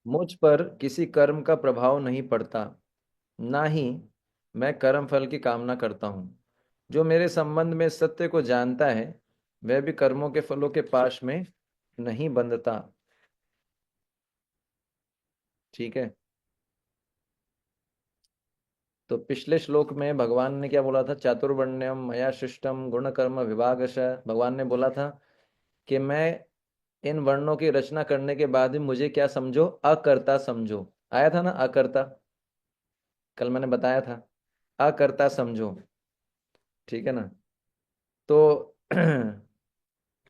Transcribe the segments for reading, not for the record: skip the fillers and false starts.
मुझ पर किसी कर्म का प्रभाव नहीं पड़ता, ना ही मैं कर्म फल की कामना करता हूँ। जो मेरे संबंध में सत्य को जानता है, वह भी कर्मों के फलों के पाश में नहीं बंधता। ठीक है। तो पिछले श्लोक में भगवान ने क्या बोला था? चातुर्वर्ण्यम मया सृष्टम गुण कर्म विभागशः। भगवान ने बोला था कि मैं इन वर्णों की रचना करने के बाद भी मुझे क्या समझो? अकर्ता समझो। आया था ना अकर्ता? कल मैंने बताया था, अकर्ता समझो। ठीक है ना? तो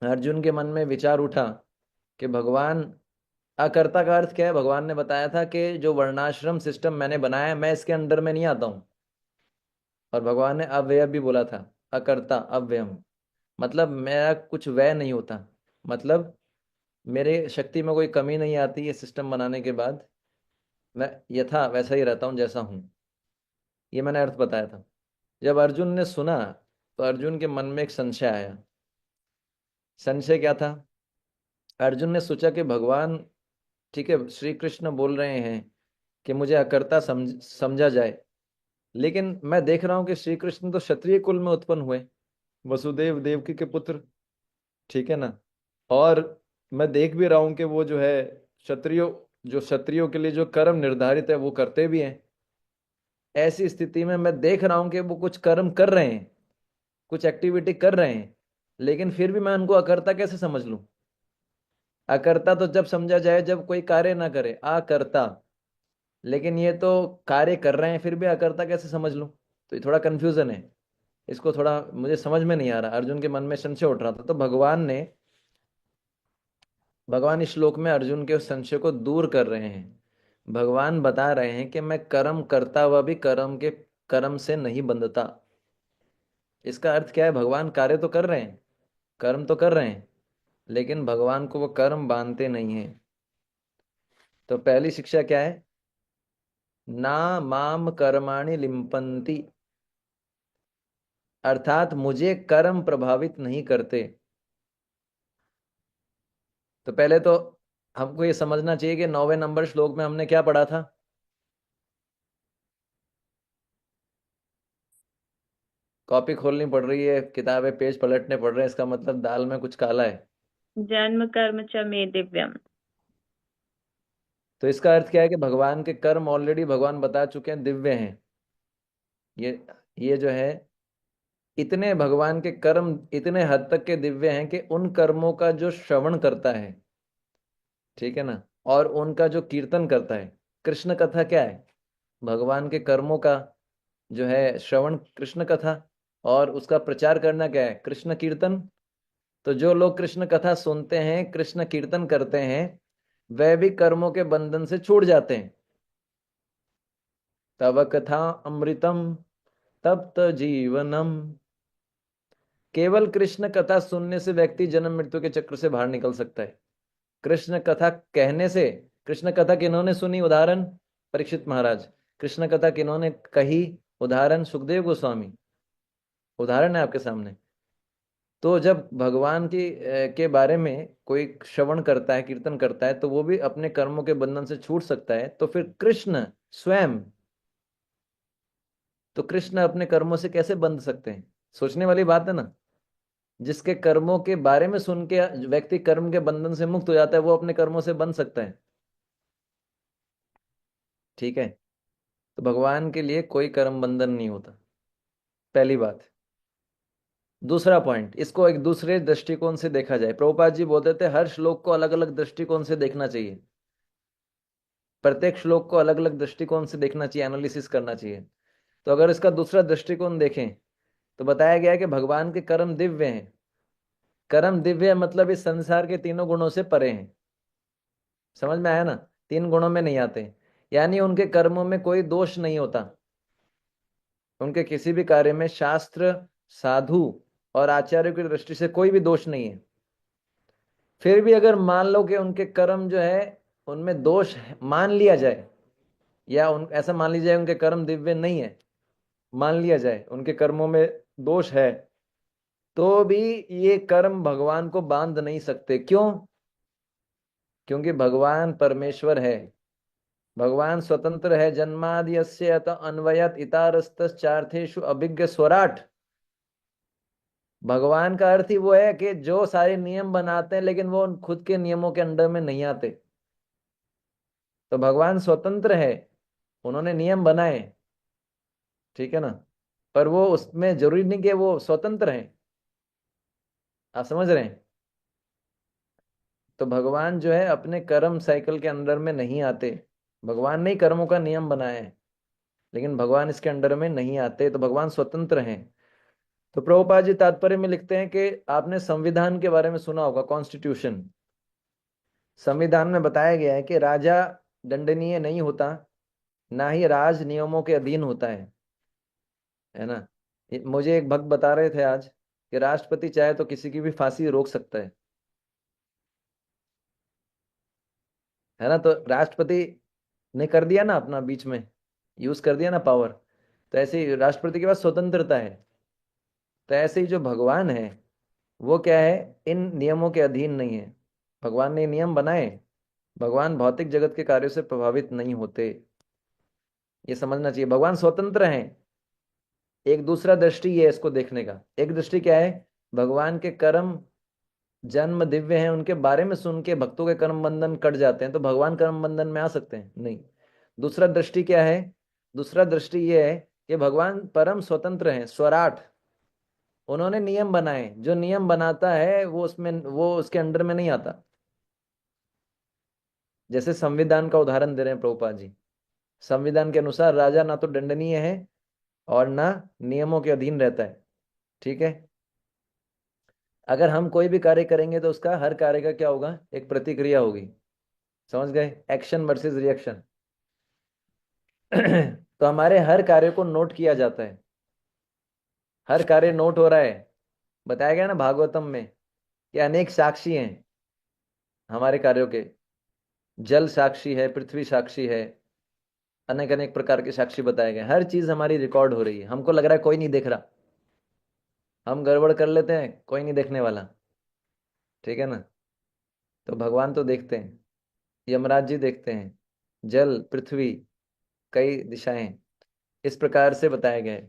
अर्जुन के मन में विचार उठा कि भगवान, अकर्ता का अर्थ क्या है? भगवान ने बताया था कि जो वर्णाश्रम सिस्टम मैंने बनाया है, मैं इसके अंडर में नहीं आता हूं। और भगवान ने अव्यय भी बोला था, अकर्ता अव्ययम। मतलब मेरा कुछ व्यय नहीं होता, मतलब मेरे शक्ति में कोई कमी नहीं आती ये सिस्टम बनाने के बाद। मैं यथा वैसा ही रहता हूँ जैसा हूँ। ये मैंने अर्थ बताया था। जब अर्जुन ने सुना तो अर्जुन के मन में एक संशय आया। संशय क्या था? अर्जुन ने सोचा कि भगवान, ठीक है, श्री कृष्ण बोल रहे हैं कि मुझे अकर्ता समझा जाए, लेकिन मैं देख रहा हूं कि श्री कृष्ण तो क्षत्रिय कुल में उत्पन्न हुए, वसुदेव देवकी के पुत्र। ठीक है ना? और मैं देख भी रहा हूं कि वो जो है क्षत्रियो, जो क्षत्रियो के लिए जो कर्म निर्धारित है वो करते भी हैं। ऐसी स्थिति में मैं देख रहा हूं कि वो कुछ कर्म कर रहे हैं, कुछ एक्टिविटी कर रहे हैं, लेकिन फिर भी मैं उनको अकर्ता कैसे समझ लूं? अकर्ता तो जब समझा जाए जब कोई कार्य ना करे, अकर्ता। लेकिन ये तो कार्य कर रहे हैं, फिर भी अकर्ता कैसे समझ लूं? तो ये थोड़ा कंफ्यूजन है। इसको थोड़ा मुझे समझ में नहीं आ रहा। अर्जुन के मन में संशय उठ रहा था, तो भगवान इस श्लोक में अर्जुन के उस संशय को दूर कर रहे हैं। भगवान बता रहे हैं कि मैं कर्म करता हुआ भी कर्म से नहीं बंधता। इसका अर्थ क्या है? भगवान कार्य तो कर रहे हैं, कर्म तो कर रहे हैं, लेकिन भगवान को वो कर्म बांधते नहीं हैं। तो पहली शिक्षा क्या है? ना माम कर्माणि लिम्पन्ति, अर्थात मुझे कर्म प्रभावित नहीं करते। तो पहले तो हमको ये समझना चाहिए कि 9वें नंबर श्लोक में हमने क्या पढ़ा था? कॉपी खोलनी पड़ रही है, किताबें पेज पलटने पड़ रहे हैं, इसका मतलब दाल में कुछ काला है। जन्म कर्म च मे दिव्यम। तो इसका अर्थ क्या है? कि भगवान के कर्म ऑलरेडी भगवान बता चुके हैं, दिव्य हैं। ये ये जो है, इतने भगवान के कर्म इतने हद तक के दिव्य हैं कि उन कर्मों का जो श्रवण करता है, ठीक है ना, और उनका जो कीर्तन करता है। कृष्ण कथा क्या है? भगवान के कर्मों का जो है श्रवण कृष्ण कथा, और उसका प्रचार करना क्या है? कृष्ण कीर्तन। तो जो लोग कृष्ण कथा सुनते हैं, कृष्ण कीर्तन करते हैं, वह भी कर्मों के बंधन से छूट जाते हैं। तव कथा अमृतम तप्त जीवनम। केवल कृष्ण कथा सुनने से व्यक्ति जन्म मृत्यु के चक्र से बाहर निकल सकता है। कृष्ण कथा कहने से। कृष्ण कथा किन्होंने सुनी? उदाहरण परीक्षित महाराज। कृष्ण कथा किन्होंने कही? उदाहरण सुखदेव गोस्वामी। उदाहरण है आपके सामने। तो जब भगवान के बारे में कोई श्रवण करता है, कीर्तन करता है, तो वो भी अपने कर्मों के बंधन से छूट सकता है। तो फिर कृष्ण स्वयं, तो कृष्ण अपने कर्मों से कैसे बंध सकते हैं? सोचने वाली बात है ना। जिसके कर्मों के बारे में सुन के व्यक्ति कर्म के बंधन से मुक्त हो जाता है, वो अपने कर्मों से बंध सकता है। ठीक है। तो भगवान के लिए कोई कर्म बंधन नहीं होता, पहली बात। दूसरा पॉइंट, इसको एक दूसरे दृष्टिकोण से देखा जाए। प्रभुपाद जी बोलते थे हर श्लोक को अलग अलग दृष्टिकोण से देखना चाहिए, प्रत्येक श्लोक को अलग अलग दृष्टिकोण से देखना चाहिए, एनालिसिस करना चाहिए। तो अगर इसका दूसरा दृष्टिकोण देखें, तो बताया गया है कि भगवान के कर्म दिव्य हैं। कर्म दिव्य मतलब इस संसार के तीनों गुणों से परे हैं। समझ में आया ना? तीन गुणों में नहीं आते, यानी उनके कर्मों में कोई दोष नहीं होता। उनके किसी भी कार्य में शास्त्र, साधु और आचार्य की दृष्टि से कोई भी दोष नहीं है। फिर भी अगर मान लो कि उनके कर्म जो है उनमें दोष है, मान लिया जाए, या उन ऐसा मान लीजिए उनके कर्म दिव्य नहीं है, मान लिया जाए उनके कर्मों में दोष है, तो भी ये कर्म भगवान को बांध नहीं सकते। क्यों? क्योंकि भगवान परमेश्वर है, भगवान स्वतंत्र है। जन्मादि यस्य अत अन्वयत इतारस्तश्चार्थेषु अभिज्ञ स्वराट। भगवान का अर्थ ही वो है कि जो सारे नियम बनाते हैं लेकिन वो खुद के नियमों के अंडर में नहीं आते। तो भगवान स्वतंत्र है, उन्होंने नियम बनाए, ठीक है ना, पर वो उसमें जरूरी नहीं कि वो स्वतंत्र हैं। आप समझ रहे हैं? तो भगवान जो है अपने कर्म साइकिल के अंडर में नहीं आते। भगवान ने ही कर्मों का नियम बनाया है, लेकिन भगवान इसके अंडर में नहीं आते, तो भगवान स्वतंत्र हैं। तो प्रभुपाद जी तात्पर्य में लिखते हैं कि आपने संविधान के बारे में सुना होगा, कॉन्स्टिट्यूशन। संविधान में बताया गया है कि राजा दंडनीय नहीं होता, ना ही राज नियमों के अधीन होता है ना। मुझे एक भक्त बता रहे थे आज कि राष्ट्रपति चाहे तो किसी की भी फांसी रोक सकता है ना। तो राष्ट्रपति ने कर दिया ना अपना, बीच में यूज कर दिया ना पावर। तो ऐसे ही राष्ट्रपति के पास स्वतंत्रता है। तो ऐसे ही जो भगवान है वो क्या है, इन नियमों के अधीन नहीं है। भगवान ने नियम बनाए, भगवान भौतिक जगत के कार्यों से प्रभावित नहीं होते। ये समझना चाहिए, भगवान स्वतंत्र हैं। एक दूसरा दृष्टि ये है इसको देखने का। एक दृष्टि क्या है, भगवान के कर्म जन्म दिव्य हैं, उनके बारे में सुन के भक्तों के कर्म बंधन कट जाते हैं, तो भगवान कर्म बंधन में आ सकते हैं? नहीं। दूसरा दृष्टि क्या है, दूसरा दृष्टि ये है कि भगवान परम स्वतंत्र हैं, स्वराट। उन्होंने नियम बनाए, जो नियम बनाता है वो उसमें, वो उसके अंडर में नहीं आता। जैसे संविधान का उदाहरण दे रहे हैं प्रभुपाद जी। संविधान के अनुसार राजा ना तो दंडनीय है और ना नियमों के अधीन रहता है, ठीक है। अगर हम कोई भी कार्य करेंगे तो उसका, हर कार्य का क्या होगा, एक प्रतिक्रिया होगी। समझ गए, एक्शन वर्सेस रिएक्शन। तो हमारे हर कार्य को नोट किया जाता है, हर कार्य नोट हो रहा है। बताया गया ना भागवतम में कि अनेक साक्षी हैं हमारे कार्यों के। जल साक्षी है, पृथ्वी साक्षी है, अनेक अनेक प्रकार के साक्षी बताए गए। हर चीज हमारी रिकॉर्ड हो रही है, हमको लग रहा है कोई नहीं देख रहा, हम गड़बड़ कर लेते हैं, कोई नहीं देखने वाला, ठीक है ना। तो भगवान तो देखते हैं, यमराज जी देखते हैं, जल पृथ्वी कई दिशाएं, इस प्रकार से बताए गए।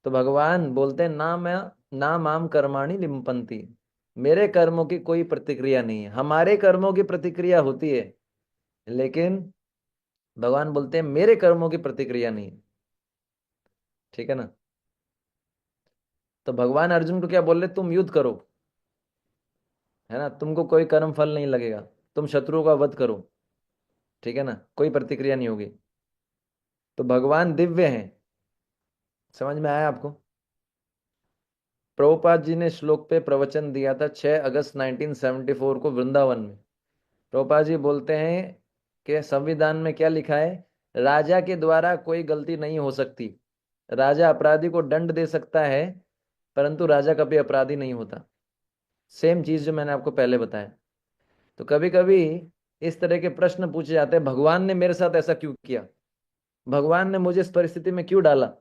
तो भगवान बोलते हैं ना, मैं ना माम कर्माणि लिम्पंती, मेरे कर्मों की कोई प्रतिक्रिया नहीं है। हमारे कर्मों की प्रतिक्रिया होती है, लेकिन भगवान बोलते हैं मेरे कर्मों की प्रतिक्रिया नहीं है, ठीक है ना। तो भगवान अर्जुन को क्या बोल रहे, तुम युद्ध करो, है ना, तुमको कोई कर्म फल नहीं लगेगा, तुम शत्रुओं का वध करो, ठीक है ना, कोई प्रतिक्रिया नहीं होगी। तो भगवान दिव्य हैं। समझ में आया आपको? प्रभुपाद जी ने श्लोक पे प्रवचन दिया था 6 अगस्त 1974 को वृंदावन में। प्रभुपाद जी बोलते हैं कि संविधान में क्या लिखा है, राजा के द्वारा कोई गलती नहीं हो सकती। राजा अपराधी को दंड दे सकता है, परंतु राजा कभी अपराधी नहीं होता। सेम चीज जो मैंने आपको पहले बताया। तो कभी कभी इस तरह के प्रश्न पूछे जाते हैं, भगवान ने मेरे साथ ऐसा क्यों किया, भगवान ने मुझे इस परिस्थिति में क्यों डाला,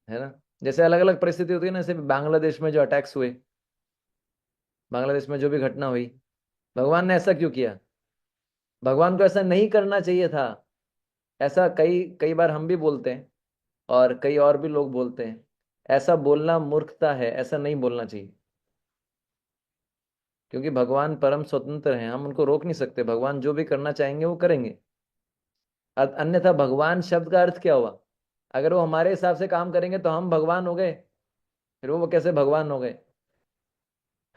है ना। जैसे अलग अलग परिस्थिति होती है ना, जैसे बांग्लादेश में जो अटैक्स हुए, बांग्लादेश में जो भी घटना हुई, भगवान ने ऐसा क्यों किया, भगवान को ऐसा नहीं करना चाहिए था। ऐसा कई कई बार हम भी बोलते हैं, और कई और भी लोग बोलते हैं। ऐसा बोलना मूर्खता है, ऐसा नहीं बोलना चाहिए। क्योंकि भगवान परम स्वतंत्र हैं, हम उनको रोक नहीं सकते, भगवान जो भी करना चाहेंगे वो करेंगे। अन्यथा भगवान शब्द का अर्थ क्या हुआ, अगर वो हमारे हिसाब से काम करेंगे तो हम भगवान हो गए, फिर वो कैसे भगवान हो गए।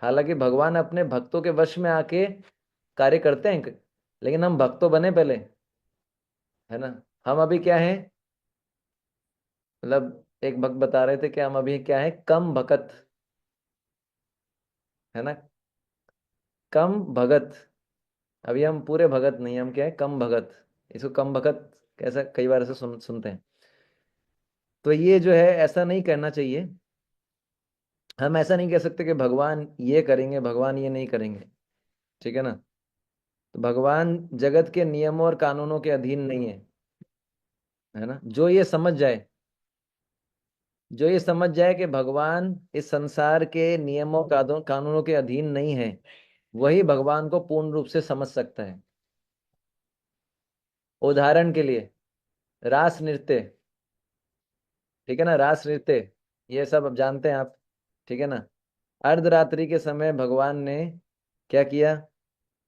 हालांकि भगवान अपने भक्तों के वश में आके कार्य करते हैं, लेकिन हम भक्त तो बने पहले, है ना। हम अभी क्या है, मतलब एक भक्त बता रहे थे कि हम अभी क्या है, कम भगत, है ना, कम भगत। अभी हम पूरे भगत नहीं, हम क्या है, कम भगत। इसको कम भगत कैसा, कई बार ऐसे सुनते हैं। तो ये जो है ऐसा नहीं करना चाहिए। हम ऐसा नहीं कह सकते कि भगवान ये करेंगे, भगवान ये नहीं करेंगे, ठीक है ना। तो भगवान जगत के नियमों और कानूनों के अधीन नहीं है ना। जो ये समझ जाए, जो ये समझ जाए कि भगवान इस संसार के नियमों कानूनों के अधीन नहीं है, वही भगवान को पूर्ण रूप से समझ सकता है। उदाहरण के लिए रास नृत्य, ठीक है ना, रास नृत्य, ये सब अब जानते हैं आप, ठीक है ना। अर्धरात्रि के समय भगवान ने क्या किया,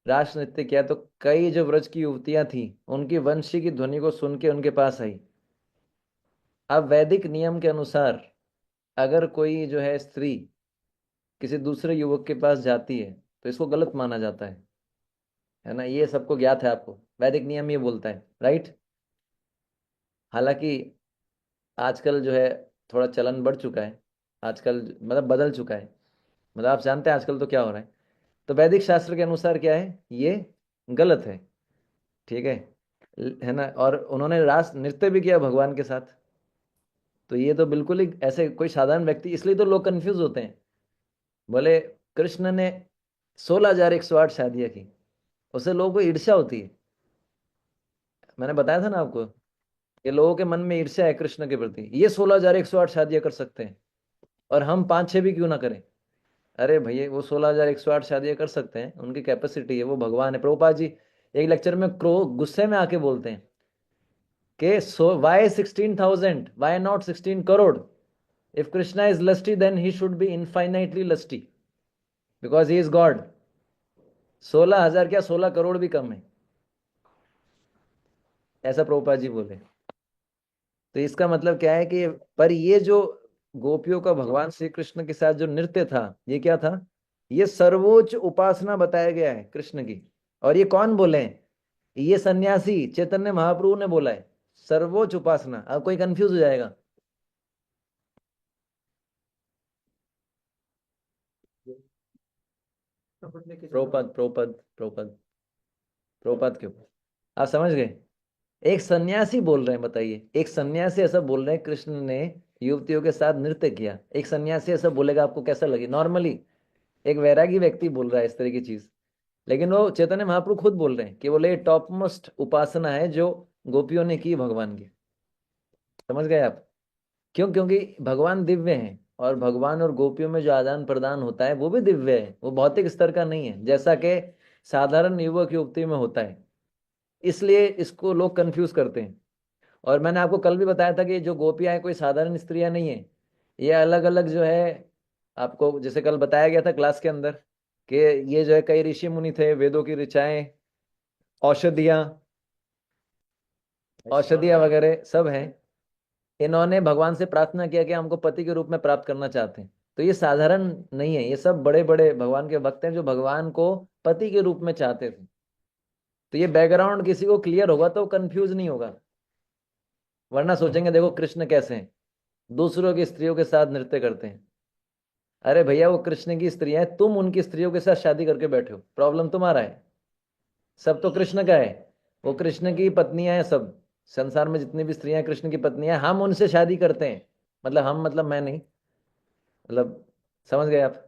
रास नृत्य किया। तो कई जो व्रज की युवतियां थी, उनकी वंशी की ध्वनि को सुन के उनके पास आई। अब वैदिक नियम के अनुसार अगर कोई जो है स्त्री किसी दूसरे युवक के पास जाती है तो इसको गलत माना जाता है ना। ये सबको ज्ञात है आपको, वैदिक नियम ये बोलता है, राइट। हालांकि आजकल जो है थोड़ा चलन बढ़ चुका है, आजकल मतलब बदल चुका है। मतलब आप जानते हैं आजकल तो क्या हो रहा है। तो वैदिक शास्त्र के अनुसार क्या है, ये गलत है, ठीक है ना। और उन्होंने रास नृत्य भी किया भगवान के साथ। तो ये तो बिल्कुल ही ऐसे कोई साधारण व्यक्ति, इसलिए तो लोग कंफ्यूज होते हैं। बोले कृष्ण ने 16,108 शादियां की, उससे लोगों को ईर्ष्या होती है। मैंने बताया था ना आपको, ये लोगों के मन में ईर्ष्या है कृष्ण के प्रति। ये 16,108 शादियां कर सकते हैं और हम 5-6 भी क्यों ना करें। अरे भैया वो 16,108 शादियां कर सकते हैं, उनकी कैपेसिटी है, वो भगवान है। प्रभुपाद जी एक लेक्चर में गुस्से में आके बोलते हैं कि why 16,000, why not 16 crore. If Krishna is lusty then he should be infinitely lusty, because he is God. 16,000 क्या, 16 करोड़ भी कम है, ऐसा प्रभुपाद जी बोले। तो इसका मतलब क्या है कि पर ये जो गोपियों का भगवान श्री कृष्ण के साथ जो नृत्य था, ये क्या था, ये सर्वोच्च उपासना बताया गया है कृष्ण की। और ये कौन बोले हैं, ये सन्यासी चैतन्य महाप्रभु ने बोला है, सर्वोच्च उपासना। अब कोई कंफ्यूज हो जाएगा। प्रोपद प्रोपद प्रोपद प्रोपद क्यों, आप समझ गए। एक सन्यासी बोल रहे हैं, बताइए, एक सन्यासी ऐसा बोल रहे हैं कृष्ण ने युवतियों के साथ नृत्य किया। एक सन्यासी ऐसा बोलेगा, आपको कैसा लगे नॉर्मली। एक वैरागी व्यक्ति बोल रहा है इस तरह की चीज, लेकिन वो चैतन्य महाप्रभु खुद बोल रहे हैं कि बोले टॉप मोस्ट उपासना है जो गोपियों ने की भगवान की। समझ गए आप। क्यों, क्योंकि भगवान दिव्य हैं, और भगवान और गोपियों में जो आदान प्रदान होता है वो भी दिव्य है, वो भौतिक स्तर का नहीं है, जैसा कि साधारण युवक युवती में होता है। इसलिए इसको लोग कंफ्यूज करते हैं। और मैंने आपको कल भी बताया था कि जो गोपियां हैं कोई साधारण स्त्रियां नहीं है, ये अलग अलग जो है, आपको जैसे कल बताया गया था क्लास के अंदर कि ये जो है कई ऋषि मुनि थे, वेदों की ऋचाएं, औषधियां, औषधियां वगैरह सब हैं। इन्होंने भगवान से प्रार्थना किया कि हमको पति के रूप में प्राप्त करना चाहते हैं। तो ये साधारण नहीं है, ये सब बड़े बड़े भगवान के भक्त हैं जो भगवान को पति के रूप में चाहते थे। तो ये बैकग्राउंड किसी को क्लियर होगा तो कंफ्यूज नहीं होगा। वरना सोचेंगे देखो कृष्ण कैसे हैं, दूसरों की स्त्रियों के साथ नृत्य करते हैं। अरे भैया वो कृष्ण की स्त्रियां हैं, तुम उनकी स्त्रियों के साथ शादी करके बैठे हो, प्रॉब्लम तुम्हारा है। सब तो कृष्ण का है, वो कृष्ण की पत्नियां हैं सब। संसार में जितनी भी स्त्रियां हैं कृष्ण की पत्नियां हैं, हम उनसे शादी करते हैं। मतलब हम मतलब मैं नहीं, मतलब समझ गए आप।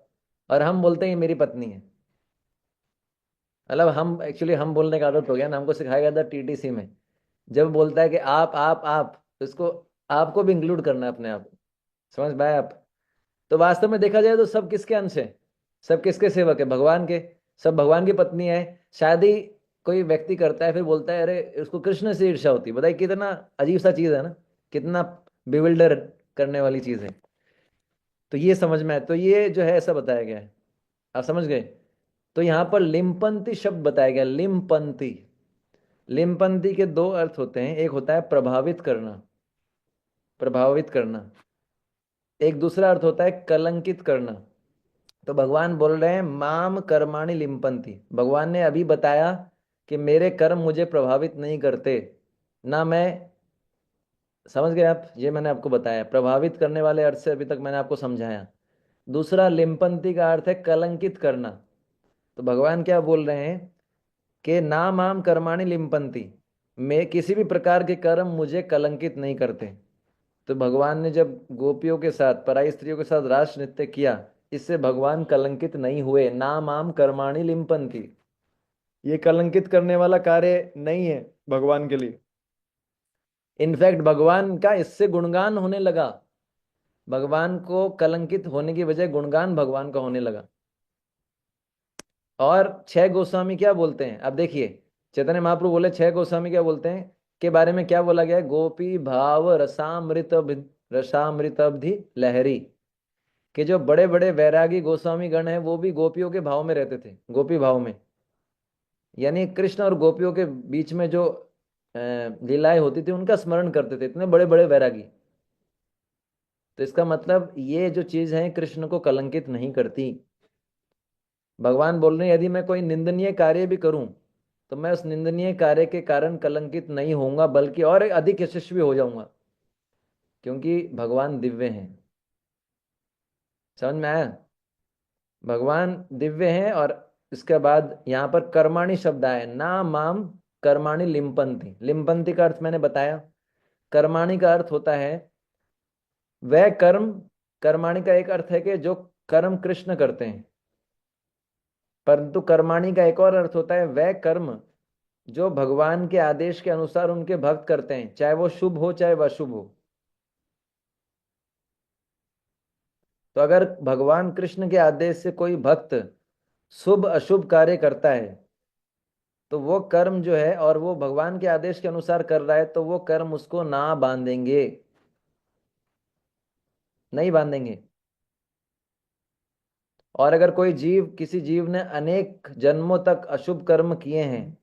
और हम बोलते हैं ये मेरी पत्नी है। मतलब हम एक्चुअली, हम बोलने का आदत हो गया ना, हमको सिखाया गया था टीटीसी में। जब बोलता है कि आप तो इसको आपको भी इंक्लूड करना है अपने आप। समझ पाए आप। तो वास्तव में देखा जाए तो सब किसके अंश है, सब किसके सेवक है, भगवान के। सब भगवान की पत्नी है। शादी कोई व्यक्ति करता है फिर बोलता है अरे उसको कृष्ण से ईर्ष्या होती है। बताइए कितना अजीब सा चीज है ना, कितना बिविल्डर करने वाली चीज है। तो ये समझ में आए, तो ये जो है ऐसा बताया गया है, आप समझ गए। तो यहाँ पर लिम्पंती शब्द बताया गया, लिम्पंती। लिम्पंती के दो अर्थ होते हैं, एक होता है प्रभावित करना, प्रभावित करना। एक दूसरा अर्थ होता है कलंकित करना। तो भगवान बोल रहे हैं माम कर्माणि लिम्पंती, भगवान ने अभी बताया कि मेरे कर्म मुझे प्रभावित नहीं करते ना। मैं, समझ गए आप, ये मैंने आपको बताया प्रभावित करने वाले अर्थ से अभी तक मैंने आपको समझाया। दूसरा लिम्पंती का अर्थ है कलंकित करना। तो भगवान क्या बोल रहे हैं कि ना माम कर्माणि लिम्पंती, मैं किसी भी प्रकार के कर्म मुझे कलंकित नहीं करते। तो भगवान ने जब गोपियों के साथ, पराई स्त्रियों के साथ रास नृत्य किया, इससे भगवान कलंकित नहीं हुए। ना माम कर्माणि लिम्पंती, ये कलंकित करने वाला कार्य नहीं है भगवान के लिए। इनफैक्ट भगवान का इससे गुणगान होने लगा। भगवान को कलंकित होने की बजाय गुणगान भगवान का होने लगा। और छह गोस्वामी क्या बोलते हैं, अब देखिए, चैतन्य महाप्रभु बोले छह गोस्वामी क्या बोलते हैं, के बारे में क्या बोला गया है, गोपी भाव रसामृतब्धि लहरी, कि जो बड़े बड़े वैरागी गोस्वामी गण हैं वो भी गोपियों के भाव में रहते थे, गोपी भाव में। यानी कृष्ण और गोपियों के बीच में जो लीलाएं होती थी उनका स्मरण करते थे, इतने बड़े बड़े वैरागी। तो इसका मतलब ये जो चीज है कृष्ण को कलंकित नहीं करती। भगवान बोल रहे हैं यदि मैं कोई निंदनीय कार्य भी करूं तो मैं उस निंदनीय कार्य के कारण कलंकित नहीं होऊंगा, बल्कि और अधिक यशस्वी हो जाऊंगा, क्योंकि भगवान दिव्य हैं। समझ में आया? भगवान दिव्य हैं। और इसके बाद यहाँ पर कर्माणि शब्द आए, ना माम कर्माणि लिम्पंती। लिम्पंती का अर्थ मैंने बताया। कर्माणि का अर्थ होता है वह कर्म। कर्माणि का एक अर्थ है कि जो कर्म कृष्ण करते हैं, परंतु कर्माणि का एक और अर्थ होता है वह कर्म जो भगवान के आदेश के अनुसार उनके भक्त करते हैं, चाहे वो शुभ हो चाहे वह अशुभ हो। तो अगर भगवान कृष्ण के आदेश से कोई भक्त शुभ अशुभ कार्य करता है तो वो कर्म जो है, और वो भगवान के आदेश के अनुसार कर रहा है, तो वो कर्म उसको ना बांधेंगे, नहीं बांधेंगे। और अगर कोई जीव, किसी जीव ने अनेक जन्मों तक अशुभ कर्म किए हैं,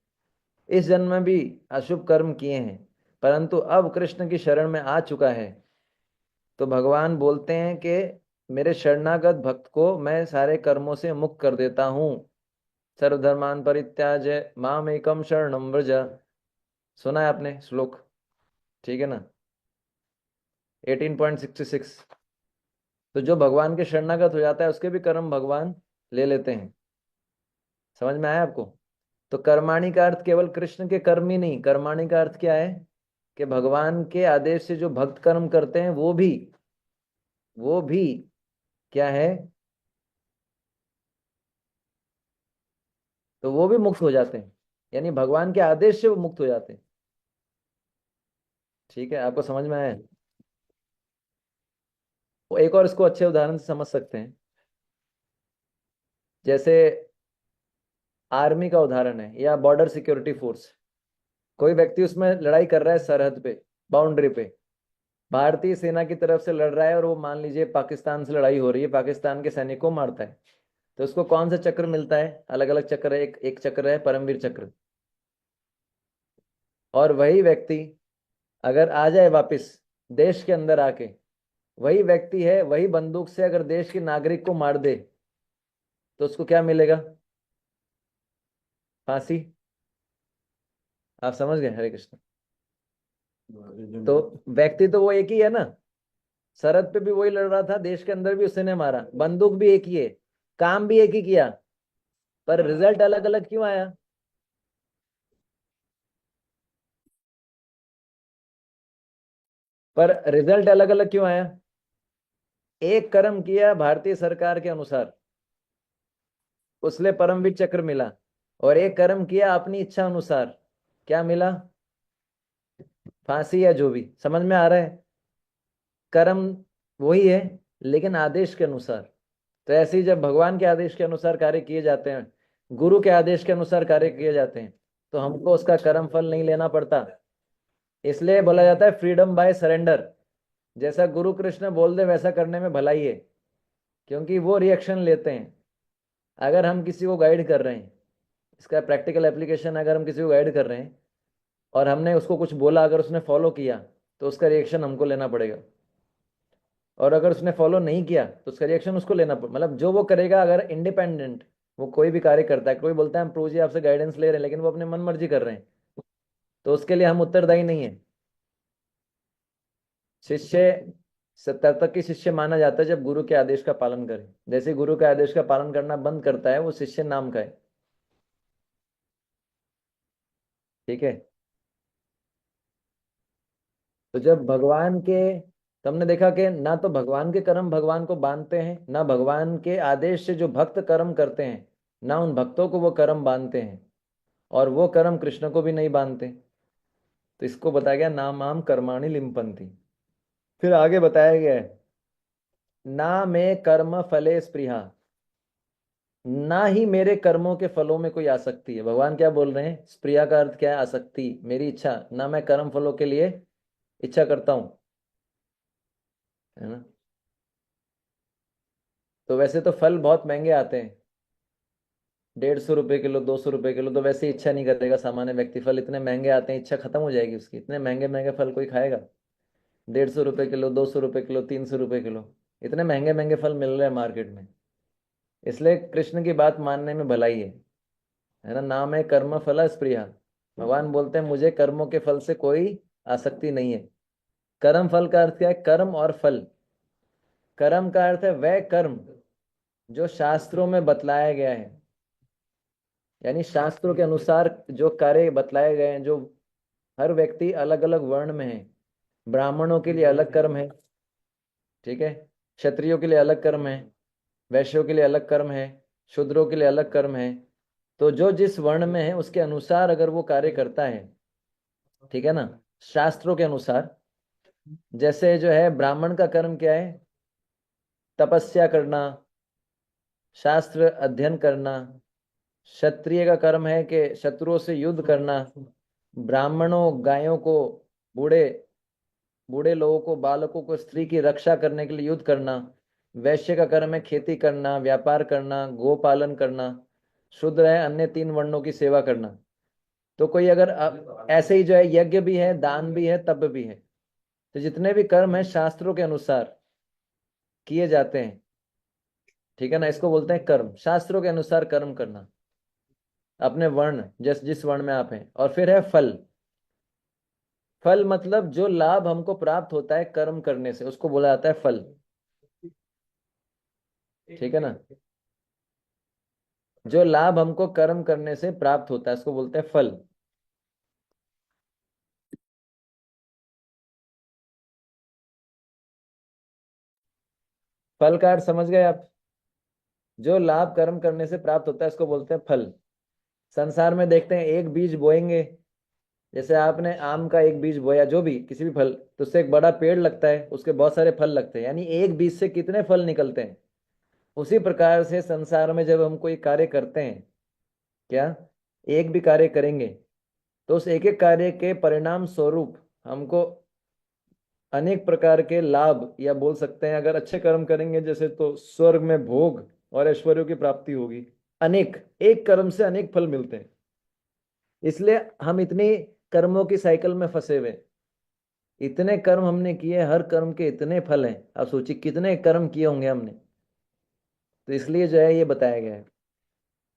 इस जन्म में भी अशुभ कर्म किए हैं, परंतु अब कृष्ण की शरण में आ चुका है, तो भगवान बोलते हैं कि मेरे शरणागत भक्त को मैं सारे कर्मों से मुक्त कर देता हूं। सर्वधर्मान परित्याज्य माम एकम शरणम व्रज। सुना है आपने श्लोक? ठीक है ना? 18.66। तो जो भगवान के शरणागत हो जाता है उसके भी कर्म भगवान ले लेते हैं। समझ में आया आपको? तो कर्माणि का अर्थ केवल कृष्ण के कर्म ही नहीं, कर्माणि का अर्थ क्या है कि भगवान के आदेश से जो भक्त कर्म करते हैं वो भी क्या है, तो वो भी मुक्त हो जाते हैं। यानी भगवान के आदेश से वो मुक्त हो जाते हैं। ठीक है, आपको समझ में आया है? वो एक और इसको अच्छे उदाहरण से समझ सकते हैं। जैसे आर्मी का उदाहरण है या बॉर्डर सिक्योरिटी फोर्स। कोई व्यक्ति उसमें लड़ाई कर रहा है सरहद पे, बाउंड्री पे, भारतीय सेना की तरफ से लड़ रहा है, और वो मान लीजिए पाकिस्तान से लड़ाई हो रही है, पाकिस्तान के सैनिक को मारता है। तो उसको कौन सा चक्र मिलता है? अलग अलग चक्र है, एक एक चक्र है परमवीर चक्र। और वही व्यक्ति अगर आ जाए वापस देश के अंदर आके, वही व्यक्ति है वही बंदूक से अगर देश के नागरिक को मार दे, तो उसको क्या मिलेगा? फांसी। आप समझ गए? हरे कृष्ण। तो व्यक्ति तो वो एक ही है ना, सरहद पे भी वही लड़ रहा था, देश के अंदर भी उसी ने मारा, बंदूक भी एक ही है, काम भी एक ही किया, पर रिजल्ट अलग अलग क्यों आया? पर रिजल्ट अलग अलग क्यों आया? एक कर्म किया भारतीय सरकार के अनुसार, उसने परमवीर चक्र मिला। और एक कर्म किया अपनी इच्छा अनुसार, क्या मिला? फांसी, या जो भी। समझ में आ रहा है? कर्म वही है, लेकिन आदेश के अनुसार। तो ऐसे ही जब भगवान के आदेश के अनुसार कार्य किए जाते हैं, गुरु के आदेश के अनुसार कार्य किए जाते हैं, तो हमको उसका कर्म फल नहीं लेना पड़ता। इसलिए बोला जाता है फ्रीडम बाय सरेंडर। जैसा गुरु कृष्ण बोल दे वैसा करने में भलाई है, क्योंकि वो रिएक्शन लेते हैं। अगर हम किसी को गाइड कर रहे हैं, इसका प्रैक्टिकल एप्लीकेशन, अगर हम किसी को गाइड कर रहे हैं और हमने उसको कुछ बोला, अगर उसने फॉलो किया तो उसका रिएक्शन हमको लेना पड़ेगा। और अगर उसने फॉलो नहीं किया तो उसका रिएक्शन उसको लेना मतलब जो वो करेगा, अगर इंडिपेंडेंट वो कोई भी कार्य करता है, कोई बोलता है हम प्रभु जी आपसे गाइडेंस ले रहे हैं, लेकिन वो अपने मन मर्जी कर रहे हैं, तो उसके लिए हम उत्तरदायी नहीं है। शिष्य तब तक की शिष्य माना जाता है जब गुरु के आदेश का पालन करे। जैसे ही गुरु के आदेश का पालन करना बंद करता है, वो शिष्य नाम का है। ठीक है? तो जब भगवान के, तुमने देखा कि ना तो भगवान के कर्म भगवान को बांधते हैं, ना भगवान के आदेश से जो भक्त कर्म करते हैं, ना उन भक्तों को वो कर्म बांधते हैं, और वो कर्म कृष्ण को भी नहीं बांधते। तो इसको बताया गया नाम आम कर्माणि लिम्पंती। फिर आगे बताया गया है ना में कर्म फले स्पृहा। ना ही मेरे कर्मों के फलों में कोई आसक्ति है। भगवान क्या बोल रहे हैं, स्प्रिया का अर्थ क्या है, आसक्ति, मेरी इच्छा, ना मैं कर्म फलों के लिए इच्छा करता हूं, है ना। तो वैसे तो फल बहुत महंगे आते हैं, 150 रुपए किलो, 200 रुपए किलो, तो वैसे ही इच्छा नहीं करेगा सामान्य व्यक्ति। फल इतने महंगे आते हैं, इच्छा खत्म हो जाएगी उसकी। इतने महंगे महंगे फल कोई खाएगा? 150 रुपए किलो, 200 रुपए किलो, 300 रुपए किलो, इतने महंगे महंगे फल मिल रहे हैं मार्केट में। इसलिए कृष्ण की बात मानने में भलाई है ना। नाम है कर्म फला स्प्रिया। भगवान बोलते हैं मुझे कर्मों के फल से कोई आसक्ति नहीं है। कर्म फल का अर्थ क्या है, कर्म और फल। कर्म का अर्थ है वह कर्म जो शास्त्रों में बतलाया गया है, यानी शास्त्रों के अनुसार जो कार्य बतलाए गए हैं, जो हर व्यक्ति अलग अलग वर्ण में है। ब्राह्मणों के लिए अलग कर्म है, ठीक है। क्षत्रियों के लिए अलग कर्म है, वैश्यों के लिए अलग कर्म है, शूद्रों के लिए अलग कर्म है। तो जो जिस वर्ण में है उसके अनुसार अगर वो कार्य करता है, ठीक है ना, शास्त्रों के अनुसार। जैसे जो है ब्राह्मण का कर्म क्या है, तपस्या करना, शास्त्र अध्ययन करना। क्षत्रिय का कर्म है कि शत्रुओं से युद्ध करना। ब्राह्मणों गायों को, बूढ़े बूढ़े लोगों को, बालकों को, स्त्री की रक्षा करने के लिए युद्ध करना। वैश्य का कर्म है खेती करना, व्यापार करना, गो पालन करना। शूद्र है अन्य 3 वर्णों की सेवा करना। तो कोई अगर ऐसे ही जो है यज्ञ भी है, दान भी है, तप भी है। तो जितने भी कर्म है शास्त्रों के अनुसार किए जाते हैं, ठीक है ना। इसको बोलते हैं कर्म, शास्त्रों के अनुसार कर्म करना, अपने वर्ण, जिस जिस वर्ण में आप हैं। और फिर है फल। फल मतलब जो लाभ हमको प्राप्त होता है कर्म करने से, उसको बोला जाता है फल, ठीक है ना। जो लाभ हमको कर्म करने से प्राप्त होता है उसको बोलते हैं फल। फल का अर्थ समझ गए आप? जो लाभ कर्म करने से प्राप्त होता है उसको बोलते हैं फल। संसार में देखते हैं एक बीज बोएंगे, जैसे आपने आम का एक बीज बोया, जो भी किसी भी फल, तो उससे एक बड़ा पेड़ लगता है, उसके बहुत सारे फल लगते हैं, यानी एक बीज से कितने फल निकलते हैं। उसी प्रकार से संसार में जब हम कोई कार्य करते हैं, क्या, एक भी कार्य करेंगे, तो उस एक एक कार्य के परिणाम स्वरूप हमको अनेक प्रकार के लाभ, या बोल सकते हैं अगर अच्छे कर्म करेंगे जैसे, तो स्वर्ग में भोग और ऐश्वर्यों की प्राप्ति होगी। अनेक, एक कर्म से अनेक फल मिलते हैं। इसलिए हम इतनी कर्मों की साइकिल में फंसे हुए। इतने कर्म हमने किए, हर कर्म के इतने फल हैं, आप सोचिए कितने कर्म किए होंगे हमने। तो इसलिए जो है ये बताया गया है।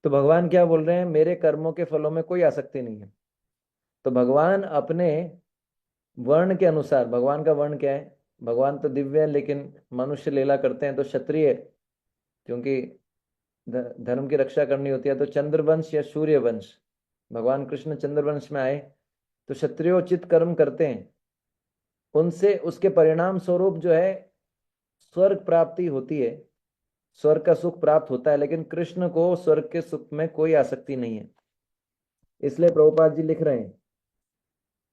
तो भगवान क्या बोल रहे हैं, मेरे कर्मों के फलों में कोई आसक्ति नहीं है। तो भगवान अपने वर्ण के अनुसार, भगवान का वर्ण क्या है, भगवान तो दिव्य है, लेकिन मनुष्य लीला करते हैं तो क्षत्रिय, क्योंकि धर्म की रक्षा करनी होती है, तो चंद्रवंश या सूर्य वंश। भगवान कृष्ण चंद्रवंश में आए, तो क्षत्रियोचित कर्म करते हैं, उनसे उसके परिणाम स्वरूप जो है स्वर्ग प्राप्ति होती है, स्वर्ग का सुख प्राप्त होता है। लेकिन कृष्ण को स्वर्ग के सुख में कोई आसक्ति नहीं है। इसलिए प्रभुपाद जी लिख रहे हैं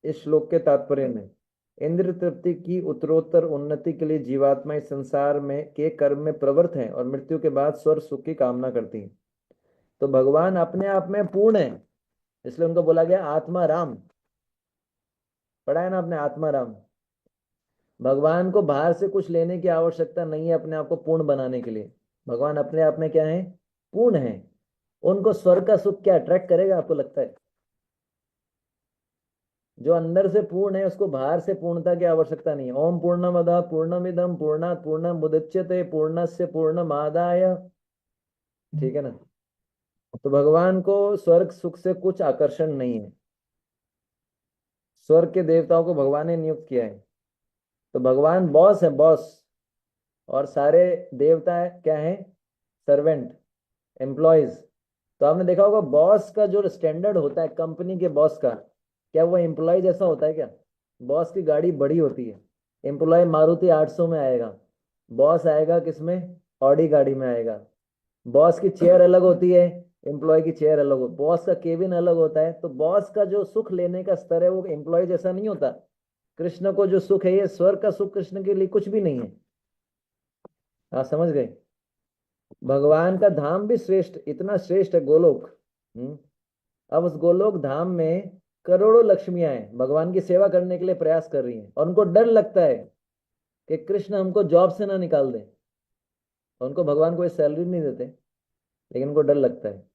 इस श्लोक के तात्पर्य में, इंद्र तृप्ति की उत्तरोत्तर उन्नति के लिए जीवात्मा इस संसार में के कर्म में प्रवृत्त है और मृत्यु के बाद स्वर्ग सुख की कामना करती है। तो भगवान अपने आप में पूर्ण है, इसलिए उनको बोला गया आत्मा राम। पढ़ा है ना आपने, आत्मा राम। भगवान को बाहर से कुछ लेने की आवश्यकता नहीं है अपने आप को पूर्ण बनाने के लिए। भगवान अपने आप में क्या है, पूर्ण है। उनको स्वर्ग का सुख क्या अट्रैक्ट करेगा आपको लगता है? जो अंदर से पूर्ण है उसको बाहर से पूर्णता की आवश्यकता नहीं है। ओम पूर्णमदः पूर्णमिदं पूर्णात् पूर्णमुदच्यते पूर्णस्य पूर्णमादाय, ठीक है ना। तो भगवान को स्वर्ग सुख से कुछ आकर्षण नहीं है। स्वर्ग के देवताओं को भगवान ने नियुक्त किया है। तो भगवान बॉस है, बॉस। और सारे देवता है, क्या है, सर्वेंट, एम्प्लॉयज। तो आपने देखा होगा बॉस का जो स्टैंडर्ड होता है कंपनी के बॉस का, क्या वो एम्प्लॉय जैसा होता है क्या? बॉस की गाड़ी बड़ी होती है, एम्प्लॉय मारुति 800 में आएगा, बॉस आएगा किसमें, ऑडी गाड़ी में आएगा। बॉस की चेयर अलग होती है, एम्प्लॉय की चेयर अलग हो, बॉस का केबिन अलग होता है। तो बॉस का जो सुख लेने का स्तर है वो एम्प्लॉय जैसा नहीं होता। कृष्ण को जो सुख है, ये स्वर्ग का सुख कृष्ण के लिए कुछ भी नहीं है। हाँ समझ गए। भगवान का धाम भी श्रेष्ठ, इतना श्रेष्ठ है गोलोक। अब उस गोलोक धाम में करोड़ों लक्ष्मियां हैं, भगवान की सेवा करने के लिए प्रयास कर रही हैं, और उनको डर लगता है कि कृष्ण हमको जॉब से ना निकाल दे। और उनको भगवान कोई सैलरी नहीं देते, लेकिन उनको डर लगता है।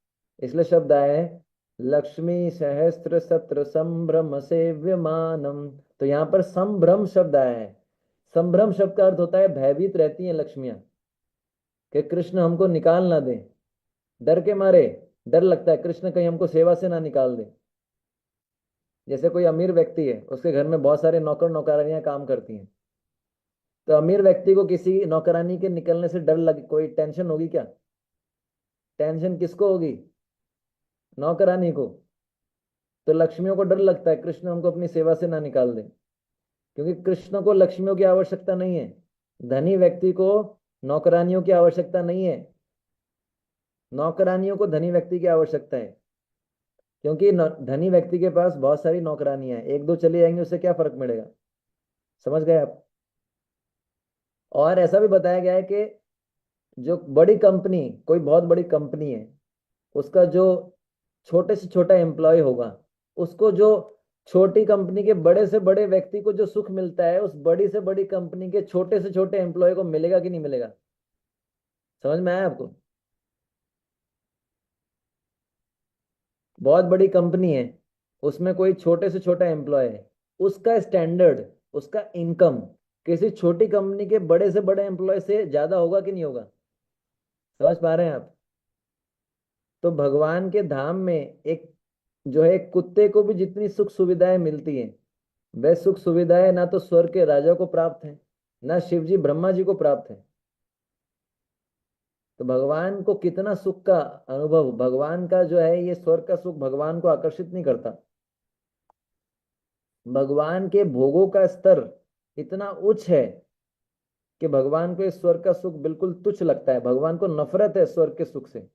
इसलिए शब्द आए हैं, लक्ष्मी सहस्त्र सत्र संभ्रम सेव्यमानम। तो यहाँ पर संभ्रम शब्द आया है। संभ्रम शब्द का अर्थ होता है भयभीत रहती हैं लक्ष्मियां, कि कृष्ण हमको निकाल ना दे। डर के मारे, डर लगता है कृष्ण कहीं हमको सेवा से ना निकाल दे। जैसे कोई अमीर व्यक्ति है, उसके घर में बहुत सारे नौकर नौकरानियां काम करती हैं, तो अमीर व्यक्ति को किसी नौकरानी के निकलने से डर लगे, कोई टेंशन होगी क्या? टेंशन किसको होगी? नौकरानी को। तो लक्ष्मियों को डर लगता है कृष्ण हमको अपनी सेवा से ना निकाल दे, क्योंकि कृष्ण को लक्ष्मियों की आवश्यकता नहीं है। धनी व्यक्ति को नौकरानियों की आवश्यकता नहीं है, नौकरानियों को धनी व्यक्ति की आवश्यकता है। क्योंकि धनी व्यक्ति के पास बहुत सारी नौकरानियां हैं, एक दो चली जाएंगी उससे क्या फर्क पड़ेगा। समझ गए आप? और ऐसा भी बताया गया है कि जो बड़ी कंपनी, कोई बहुत बड़ी कंपनी है, उसका जो छोटे से छोटा एम्प्लॉय होगा, उसको जो छोटी कंपनी के बड़े से बड़े व्यक्ति को जो सुख मिलता है, उस बड़ी से बड़ी कंपनी के छोटे से छोटे एम्प्लॉय को मिलेगा कि नहीं मिलेगा? समझ में आया आपको? बहुत बड़ी कंपनी है, उसमें कोई छोटे से छोटा एम्प्लॉय है, उसका स्टैंडर्ड, उसका इनकम किसी छोटी कंपनी के बड़े से बड़े एम्प्लॉय से ज्यादा होगा कि नहीं होगा? समझ पा रहे हैं आप? तो भगवान के धाम में एक जो है, एक कुत्ते को भी जितनी सुख सुविधाएं मिलती हैं, वह सुख सुविधाएं ना तो स्वर्ग के राजा को प्राप्त है, ना शिव जी ब्रह्मा जी को प्राप्त है। तो भगवान को कितना सुख का अनुभव, भगवान का जो है ये स्वर्ग का सुख भगवान को आकर्षित नहीं करता। भगवान के भोगों का स्तर इतना उच्च है कि भगवान को इस स्वर्ग का सुख बिल्कुल तुच्छ लगता है, भगवान को नफरत है स्वर्ग के सुख से।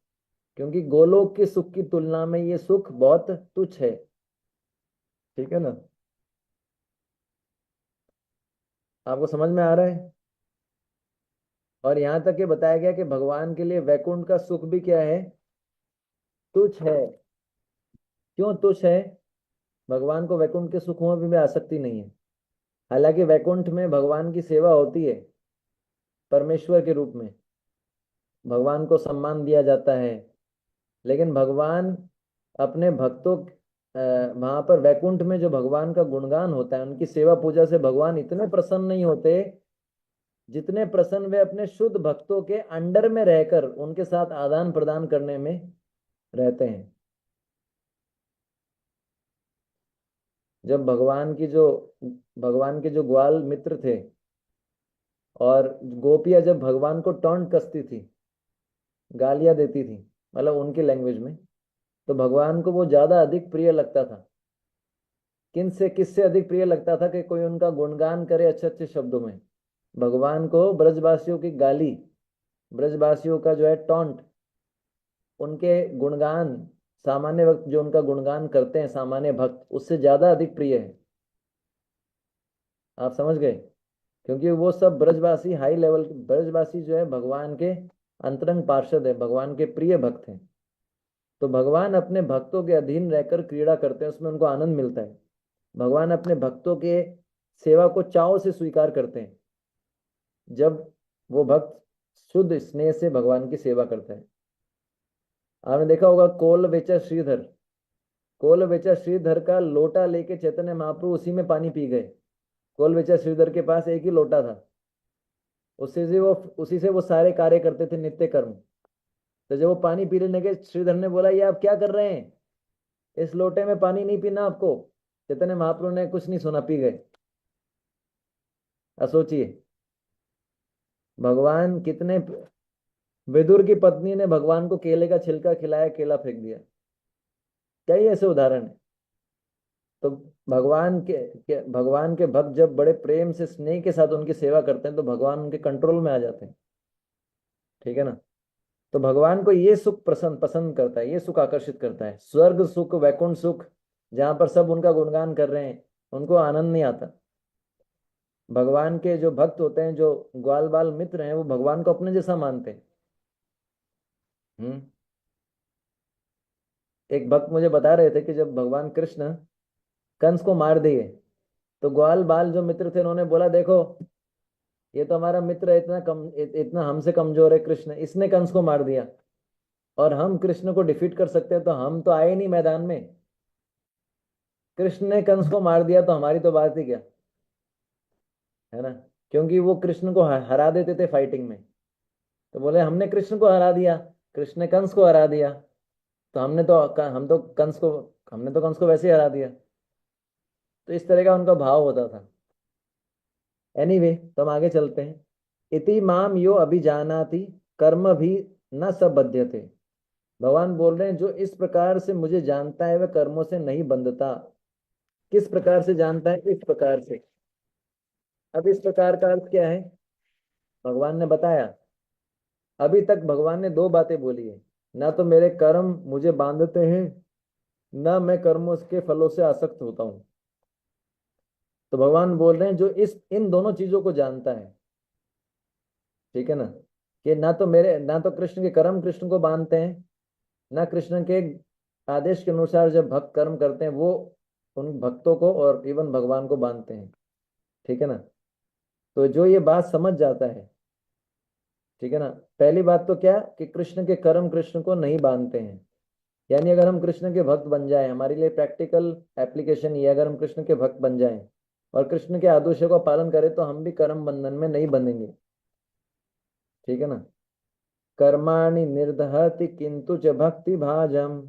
क्योंकि गोलोक के सुख की तुलना में ये सुख बहुत तुच्छ है। ठीक है ना? आपको समझ में आ रहा है? और यहां तक ये बताया गया कि भगवान के लिए वैकुंठ का सुख भी क्या है? तुच्छ है। क्यों तुच्छ है? भगवान को वैकुंठ के सुखों में भी आसक्ति नहीं है। हालांकि वैकुंठ में भगवान की सेवा होती है, परमेश्वर के रूप में भगवान को सम्मान दिया जाता है। लेकिन भगवान अपने भक्तों, वहां पर वैकुंठ में जो भगवान का गुणगान होता है, उनकी सेवा पूजा से भगवान इतने प्रसन्न नहीं होते जितने प्रसन्न वे अपने शुद्ध भक्तों के अंडर में रहकर उनके साथ आदान प्रदान करने में रहते हैं। जब भगवान के जो ग्वाल मित्र थे, और गोपियां जब भगवान को टॉन्ट कसती थी, गालियां देती थी, मतलब उनकी लैंग्वेज में, तो भगवान को वो ज्यादा अधिक प्रिय लगता था। किन से किससे अधिक प्रिय लगता था कि कोई उनका गुणगान करे अच्छे अच्छे शब्दों में। भगवान को ब्रजवासियों की गाली, ब्रजवासियों का जो है टॉन्ट, उनके गुणगान, सामान्य वक्त जो उनका गुणगान करते हैं सामान्य भक्त, उससे ज्यादा अधिक प्रिय है। आप समझ गए? क्योंकि वो सब ब्रजवासी हाई लेवल, ब्रजवासी जो है भगवान के अंतरंग पार्षद है, भगवान के प्रिय भक्त हैं। तो भगवान अपने भक्तों के अधीन रहकर क्रीड़ा करते हैं, उसमें उनको आनंद मिलता है। भगवान अपने भक्तों के सेवा को चाव से स्वीकार करते हैं, जब वो भक्त शुद्ध स्नेह से भगवान की सेवा करता है। आपने देखा होगा कोल बेचा श्रीधर, कोल बेचा श्रीधर का लोटा लेके चैतन्य महाप्रभु उसी में पानी पी गए। कोल बेचा श्रीधर के पास एक ही लोटा था, उसी से वो सारे कार्य करते थे, नित्य कर्म। तो जब वो पानी पी लेने के, श्रीधर ने बोला, ये आप क्या कर रहे हैं? इस लोटे में पानी नहीं पीना आपको। चैतन्य महाप्रभु ने कुछ नहीं सुना, पी गए। अब सोचिए, भगवान कितने, विदुर की पत्नी ने भगवान को केले का छिलका खिलाया, केला फेंक दिया। कई ऐसे उदाहरण है। तो भगवान के भक्त जब बड़े प्रेम से स्नेह के साथ उनकी सेवा करते हैं, तो भगवान उनके कंट्रोल में आ जाते हैं। ठीक है ना? तो भगवान को ये सुख पसंद पसंद करता है, ये सुख आकर्षित करता है, स्वर्ग सुख, वैकुंठ सुख, जहां पर सब उनका गुणगान कर रहे हैं, उनको आनंद नहीं आता। भगवान के जो भक्त होते हैं, जो ग्वाल बाल मित्र हैं, वो भगवान को अपने जैसा मानते हैं। हम्म। एक भक्त मुझे बता रहे थे कि जब भगवान कृष्ण कंस को मार दिए, तो ग्वाल बाल जो मित्र थे उन्होंने बोला, देखो ये तो हमारा मित्र है, इतना कम इतना हमसे कमजोर है कृष्ण, इसने कंस को मार दिया, और हम कृष्ण को डिफीट कर सकते हैं तो हम तो आए नहीं मैदान में। कृष्ण ने कंस को मार दिया तो हमारी तो बात ही क्या, है ना। क्योंकि वो कृष्ण को हरा देते थे फाइटिंग में। तो बोले हमने कृष्ण को हरा दिया, कृष्ण ने कंस को हरा दिया, तो हमने तो कंस को वैसे ही हरा दिया। तो इस तरह का उनका भाव होता था। एनीवे, तो हम आगे चलते हैं। इति माम यो अभिजानाति कर्म भी न सबध्यते। भगवान बोल रहे हैं जो इस प्रकार से मुझे जानता है वह कर्मों से नहीं बंधता। किस प्रकार से जानता है? इस प्रकार से। अब इस प्रकार का अर्थ क्या है, भगवान ने बताया। अभी तक भगवान ने दो बातें बोली है, ना तो मेरे कर्म मुझे बांधते हैं, ना मैं कर्मों के फलों से आसक्त होता हूं। तो भगवान बोल रहे हैं जो इस इन दोनों चीजों को जानता है, ठीक है ना, कि ना तो कृष्ण के कर्म कृष्ण को बांधते हैं, ना कृष्ण के आदेश के अनुसार जब भक्त कर्म करते हैं वो उन भक्तों को और इवन भगवान को बांधते हैं, ठीक है ना। तो जो ये बात समझ जाता है, ठीक है ना, पहली बात तो क्या कि कृष्ण के कर्म कृष्ण को नहीं बांधते हैं। यानी अगर हम कृष्ण के भक्त बन जाएं, हमारे लिए प्रैक्टिकल एप्लीकेशन ये है, अगर हम कृष्ण के भक्त बन जाएं और कृष्ण के आदेशों का पालन करें तो हम भी कर्म बंधन में नहीं बंधेंगे, ठीक है ना। कर्माणि निर्दहति किंतु च भक्ति भाजम।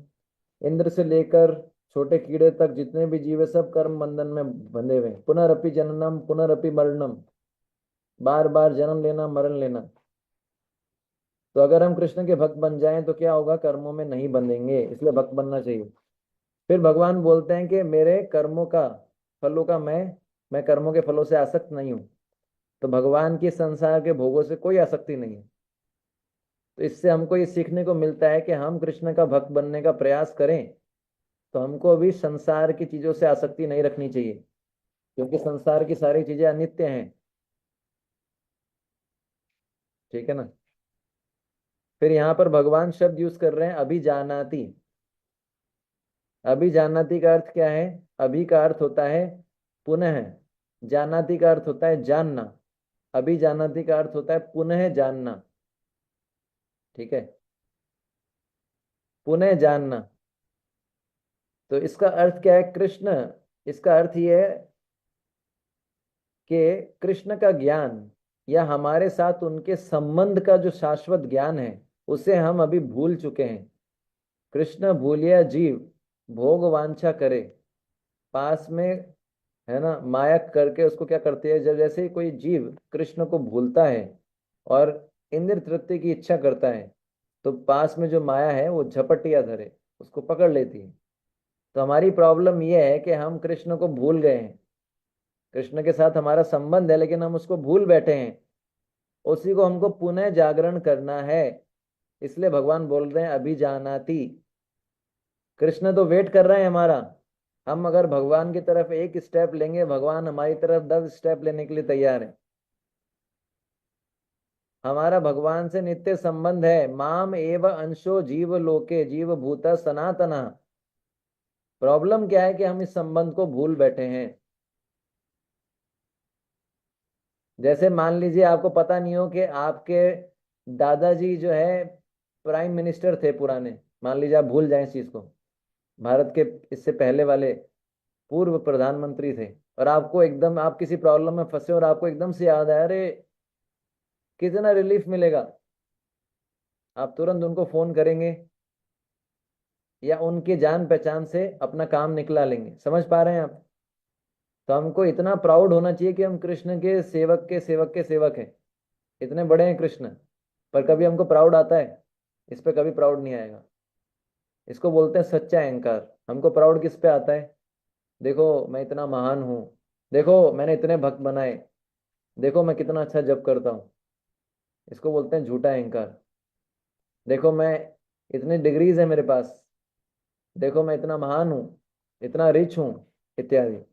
इंद्र से लेकर छोटे कीड़े तक जितने भी जीव है सब कर्म बंधन में बंधे हुए हैं। पुनरअपि जननम पुनरअपि मरणम, बार बार जन्म लेना मरण लेना। तो अगर हम कृष्ण के भक्त बन जाएं तो क्या होगा, कर्मों में नहीं बंधेंगे, इसलिए भक्त बनना चाहिए। फिर भगवान बोलते हैं कि मेरे कर्मों का फलों का मैं कर्मों के फलों से आसक्त नहीं हूं। तो भगवान की संसार के भोगों से कोई आसक्ति नहीं है। तो इससे हमको ये सीखने को मिलता है कि हम कृष्ण का भक्त बनने का प्रयास करें तो हमको भी संसार की चीजों से आसक्ति नहीं रखनी चाहिए, क्योंकि संसार की सारी चीजें अनित्य हैं, ठीक है ना। फिर यहाँ पर भगवान शब्द यूज कर रहे हैं अभिजानाति। अभिजानाति का अर्थ क्या है? अभी का अर्थ होता है पुनः, जानाति का अर्थ होता है जानना। अभिजानाति का अर्थ होता है पुनः जानना, ठीक है, पुनः जानना। तो इसका अर्थ क्या है कृष्ण, इसका अर्थ ये है कि कृष्ण का ज्ञान या हमारे साथ उनके संबंध का जो शाश्वत ज्ञान है उसे हम अभी भूल चुके हैं। कृष्ण भूलिया जीव भोग वांछा करे, पास में, है ना, माया करके उसको क्या करती है, जब जैसे ही कोई जीव कृष्ण को भूलता है और इंद्र तृप्ति की इच्छा करता है तो पास में जो माया है वो झपटिया धरे उसको पकड़ लेती है। तो हमारी प्रॉब्लम यह है कि हम कृष्ण को भूल गए हैं। कृष्ण के साथ हमारा संबंध है लेकिन हम उसको भूल बैठे हैं, उसी को हमको पुनः जागरण करना है। इसलिए भगवान बोल रहे हैं अभी जानाति। कृष्ण तो वेट कर रहे हैं हमारा। हम अगर भगवान की तरफ एक स्टेप लेंगे भगवान हमारी तरफ 10 स्टेप लेने के लिए तैयार है। हमारा भगवान से नित्य संबंध है। माम एव अंशो जीव लोके जीव भूत सनातना। प्रॉब्लम क्या है कि हम इस संबंध को भूल बैठे हैं। जैसे मान लीजिए आपको पता नहीं हो कि आपके दादाजी जो है प्राइम मिनिस्टर थे पुराने, मान लीजिए आप भूल जाएं इस चीज को, भारत के इससे पहले वाले पूर्व प्रधानमंत्री थे, और आपको एकदम आप किसी प्रॉब्लम में फंसे और आपको एकदम से याद आया, अरे कितना रिलीफ मिलेगा, आप तुरंत उनको फोन करेंगे या उनके जान पहचान से अपना काम निकला लेंगे। समझ पा रहे हैं आप? तो हमको इतना प्राउड होना चाहिए कि हम कृष्ण के सेवक के सेवक के सेवक हैं। इतने बड़े हैं कृष्ण। पर कभी हमको प्राउड आता है? इस पे कभी प्राउड नहीं आएगा। इसको बोलते हैं सच्चा अहंकार। हमको प्राउड किस पे आता है? देखो मैं इतना महान हूँ, देखो मैंने इतने भक्त बनाए, देखो मैं कितना अच्छा जप करता हूँ। इसको बोलते हैं झूठा अहंकार। देखो मैं इतनी डिग्रीज है मेरे पास, देखो मैं इतना महान हूँ, इतना रिच हूँ, इत्यादि।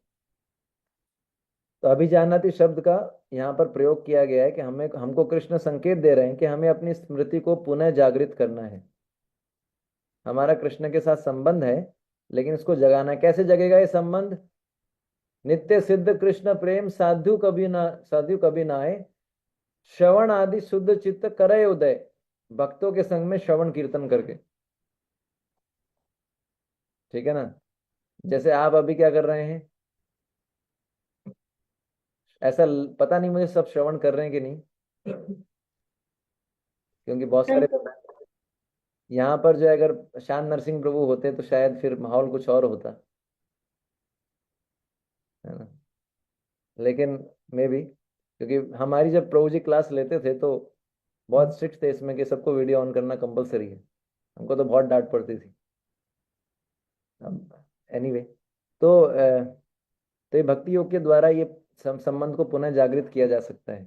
तो अभिजानाति शब्द का यहाँ पर प्रयोग किया गया है कि हमें हमको कृष्ण संकेत दे रहे हैं कि हमें अपनी स्मृति को पुनः जागृत करना है। हमारा कृष्ण के साथ संबंध है, लेकिन इसको जगाना है। कैसे जगेगा ये संबंध? नित्य सिद्ध कृष्ण प्रेम साधु कभी ना आए, श्रवण आदि शुद्ध चित्त करे उदय, भक्तों के संग में श्रवण कीर्तन करके। ठीक है ना? जैसे आप अभी क्या कर रहे हैं, ऐसा पता नहीं मुझे सब श्रवण कर रहे हैं कि नहीं, क्योंकि बहुत सारे यहाँ पर जो है, अगर शान नरसिंह प्रभु होते तो शायद फिर माहौल कुछ और होता, है ना। लेकिन मे भी, क्योंकि हमारी जब प्रभु जी क्लास लेते थे तो बहुत स्ट्रिक्ट थे इसमें कि सबको वीडियो ऑन करना कंपलसरी है। हमको तो बहुत डांट पड़ती थी। अब एनीवे, तो तो ये भक्ति योग के द्वारा ये संबंध को पुनः जागृत किया जा सकता है।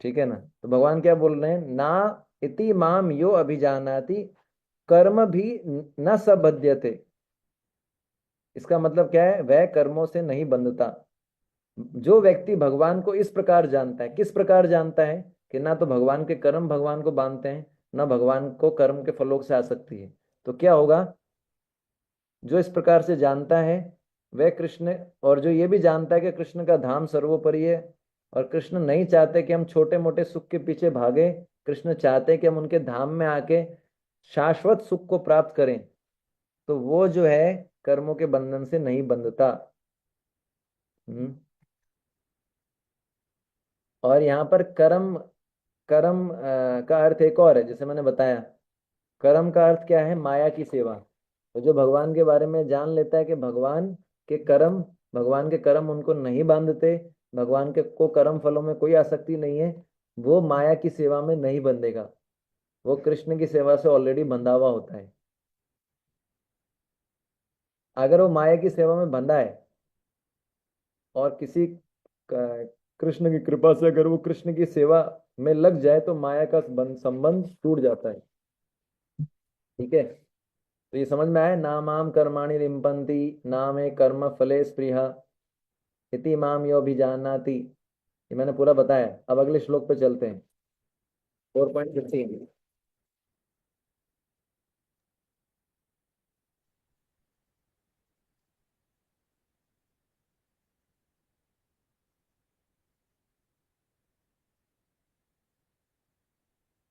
ठीक है ना? तो भगवान क्या बोल रहे हैं, ना इति माम यो अभिजानाति कर्म भी न सबध्यते। इसका मतलब क्या है? वह कर्मों से नहीं बंधता। जो व्यक्ति भगवान को इस प्रकार जानता है, किस प्रकार जानता है? कि ना तो भगवान के कर्म भगवान को बांधते हैं, ना भगवान को कर्म के फलों से आसक्ति है। तो क्या होगा? जो इस प्रकार से जानता है वह कृष्ण, और जो ये भी जानता है कि कृष्ण का धाम सर्वोपरि है, और कृष्ण नहीं चाहते कि हम छोटे मोटे सुख के पीछे भागे, कृष्ण चाहते हैं कि हम उनके धाम में आके शाश्वत सुख को प्राप्त करें, तो वो जो है कर्मों के बंधन से नहीं बंधता। हम्म। और यहाँ पर कर्म, कर्म का अर्थ एक और है, जैसे मैंने बताया। कर्म का अर्थ क्या है? माया की सेवा। तो जो भगवान के बारे में जान लेता है कि के कर्म भगवान के कर्म उनको नहीं बांधते, भगवान के को कर्म फलों में कोई आसक्ति नहीं है, वो माया की सेवा में नहीं बंधेगा। वो कृष्ण की सेवा से ऑलरेडी बंधा हुआ होता है। अगर वो माया की सेवा में बंधा है और किसी कृष्ण की कृपा से अगर वो कृष्ण की सेवा में लग जाए, तो माया का संबंध टूट जाता है। ठीक है? तो ये समझ में आया, नामाम कर्माणि लिम्पन्ति नामे कर्म फले स्पृहा इति माम यो भी जाननाति। ये मैंने पूरा बताया। अब अगले श्लोक पे चलते हैं, 4.15।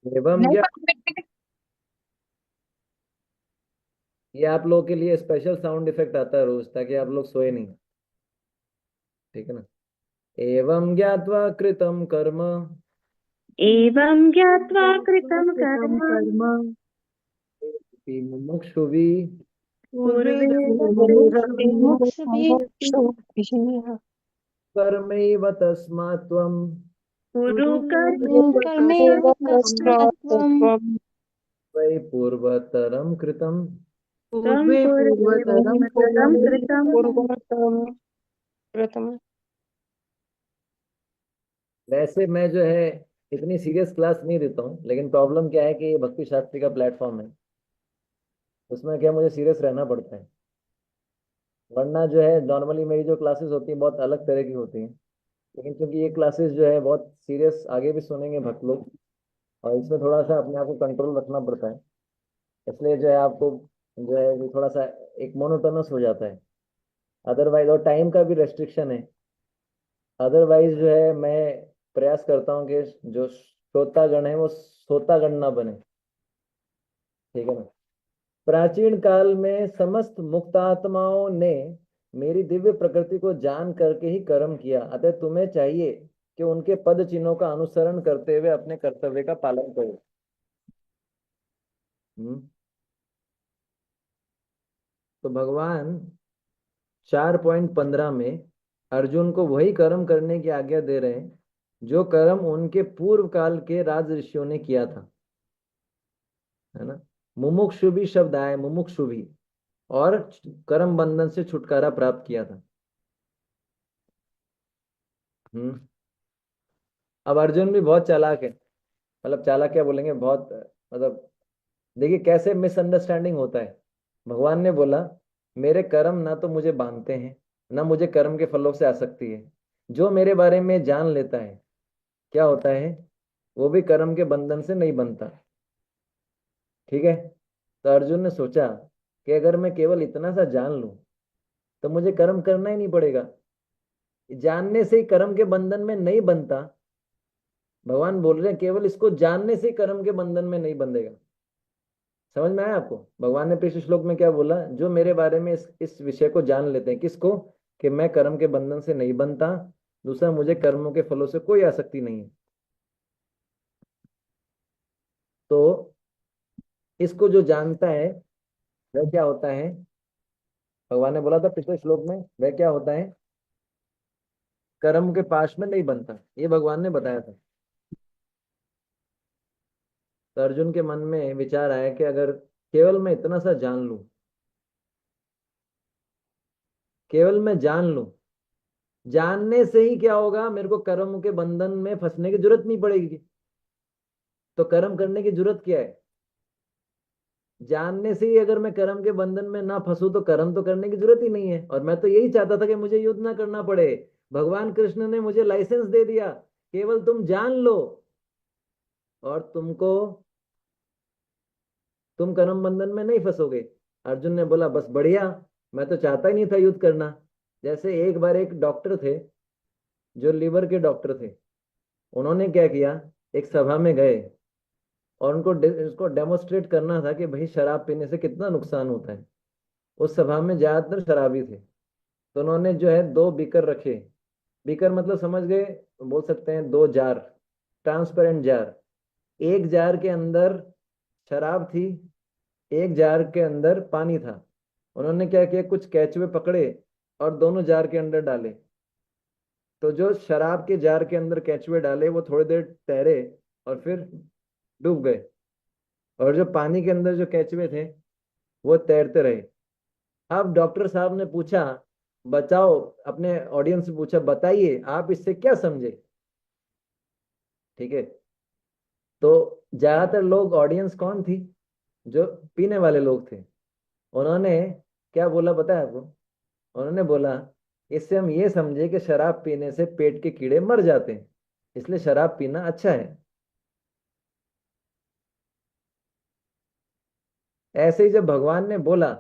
एवं क्या, ये आप लोगों के लिए स्पेशल साउंड इफेक्ट आता है रोज, ताकि आप लोग सोए नहीं। ठीक है ना? एवं ज्ञात्वा कृतं कर्म एवं ज्ञात्वा कृतं कर्म मुमुक्षुभिः पूर्वैरपि कर्मैव तस्मात् त्वं कुरु कर्म कर्मेव तस्मात् त्वं वै पूर्वतरं कृतं। तं पूर्वतरं कृतं। पूर्वतरं कृतम्। वैसे मैं जो है इतनी सीरियस क्लास नहीं देता हूँ, लेकिन प्रॉब्लम क्या है कि ये भक्ति शास्त्री का प्लेटफॉर्म है, उसमें क्या मुझे सीरियस रहना पड़ता है। वरना जो है नॉर्मली मेरी जो क्लासेस होती हैं बहुत अलग तरह की होती हैं, लेकिन क्योंकि ये क्लासेस जो है बहुत सीरियस, आगे भी सुनेंगे भक्त लोग, और इसमें थोड़ा सा अपने आप को कंट्रोल रखना पड़ता है। इसलिए जो है आपको जो है वो थोड़ा सा एक मोनोटोनस हो जाता है। अदरवाइज, और टाइम का भी रेस्ट्रिक्शन है। अदरवाइज जो है मैं प्रयास करता हूँ कि जो श्रोतागण है वो श्रोतागण ना बने। ठीक है ना? प्राचीन काल में समस्त मुक्तात्माओं ने मेरी दिव्य प्रकृति को जान करके ही कर्म किया, अतः तुम्हें चाहिए कि उनके पद चिन्हों का अनुसरण करते हुए अपने कर्तव्य का पालन करो। हम्म। तो भगवान 4.15 में अर्जुन को वही कर्म करने की आज्ञा दे रहे हैं जो कर्म उनके पूर्व काल के राज ऋषियों ने किया था। है ना? मुमुक्षु भी शब्द आए, मुमुक्षु भी, और कर्म बंधन से छुटकारा प्राप्त किया था। हम्म। अब अर्जुन भी बहुत चालाक है, मतलब चालाक क्या बोलेंगे, बहुत मतलब, देखिए कैसे मिसअंडरस्टैंडिंग होता है। भगवान ने बोला मेरे कर्म ना तो मुझे बांधते हैं, ना मुझे कर्म के फलों से आसक्ति है। जो मेरे बारे में जान लेता है क्या होता है, वो भी कर्म के बंधन से नहीं बनता। ठीक है? तो अर्जुन ने सोचा कि अगर मैं केवल इतना सा जान लूं तो मुझे कर्म करना ही नहीं पड़ेगा। जानने से ही कर्म के बंधन में नहीं बनता। भगवान बोल रहे हैं केवल इसको जानने से ही कर्म के बंधन में नहीं बंधेगा। समझ में आया आपको? भगवान ने पिछले श्लोक में क्या बोला? जो मेरे बारे में इस विषय को जान लेते हैं, किसको? कि मैं कर्म के बंधन से नहीं बनता, दूसरा मुझे कर्मों के फलों से कोई आसक्ति नहीं है। तो इसको जो जानता है वह क्या होता है? भगवान ने बोला था पिछले श्लोक में, वह क्या होता है? कर्म के पाश में नहीं बनता, ये भगवान ने बताया था। तो अर्जुन के मन में विचार आया कि अगर केवल मैं इतना सा जान लूं, केवल मैं जान लूं, जानने से ही क्या होगा? मेरे को कर्म के बंधन में फंसने की जरूरत नहीं पड़ेगी। तो कर्म करने की जरूरत क्या है? जानने से ही अगर मैं कर्म के बंधन में ना फंसूं तो कर्म तो करने की जरूरत ही नहीं है। और मैं तो यही चाहता था कि मुझे युद्ध ना करना पड़े। भगवान कृष्ण ने मुझे लाइसेंस दे दिया, केवल तुम जान लो और तुम कर्म बंधन में नहीं फंसोगे। अर्जुन ने बोला बस बढ़िया, मैं तो चाहता ही नहीं था युद्ध करना। जैसे एक बार एक डॉक्टर थे, जो लिवर के डॉक्टर थे, उन्होंने क्या किया, एक सभा में गए और उसको डेमोस्ट्रेट करना था कि भाई शराब पीने से कितना नुकसान होता है। उस सभा में ज्यादातर शराबी थे। तो उन्होंने जो है दो बीकर रखे। बीकर मतलब समझ गए, बोल सकते हैं दो जार, ट्रांसपेरेंट जार। एक जार के अंदर शराब थी, एक जार के अंदर पानी था। उन्होंने क्या किया, कुछ केचुए पकड़े और दोनों जार के अंदर डाले। तो जो शराब के जार के अंदर केचुए डाले वो थोड़ी देर तैरे और फिर डूब गए, और जो पानी के अंदर जो केचुए थे वो तैरते रहे। अब डॉक्टर साहब ने पूछा, बचाओ, अपने ऑडियंस से पूछा, बताइए आप इससे क्या समझे? ठीक है। तो ज्यादातर लोग, ऑडियंस कौन थी? जो पीने वाले लोग थे। उन्होंने क्या बोला पता है आपको? उन्होंने बोला इससे हम ये समझे कि शराब पीने से पेट के कीड़े मर जाते हैं, इसलिए शराब पीना अच्छा है। ऐसे ही जब भगवान ने बोला,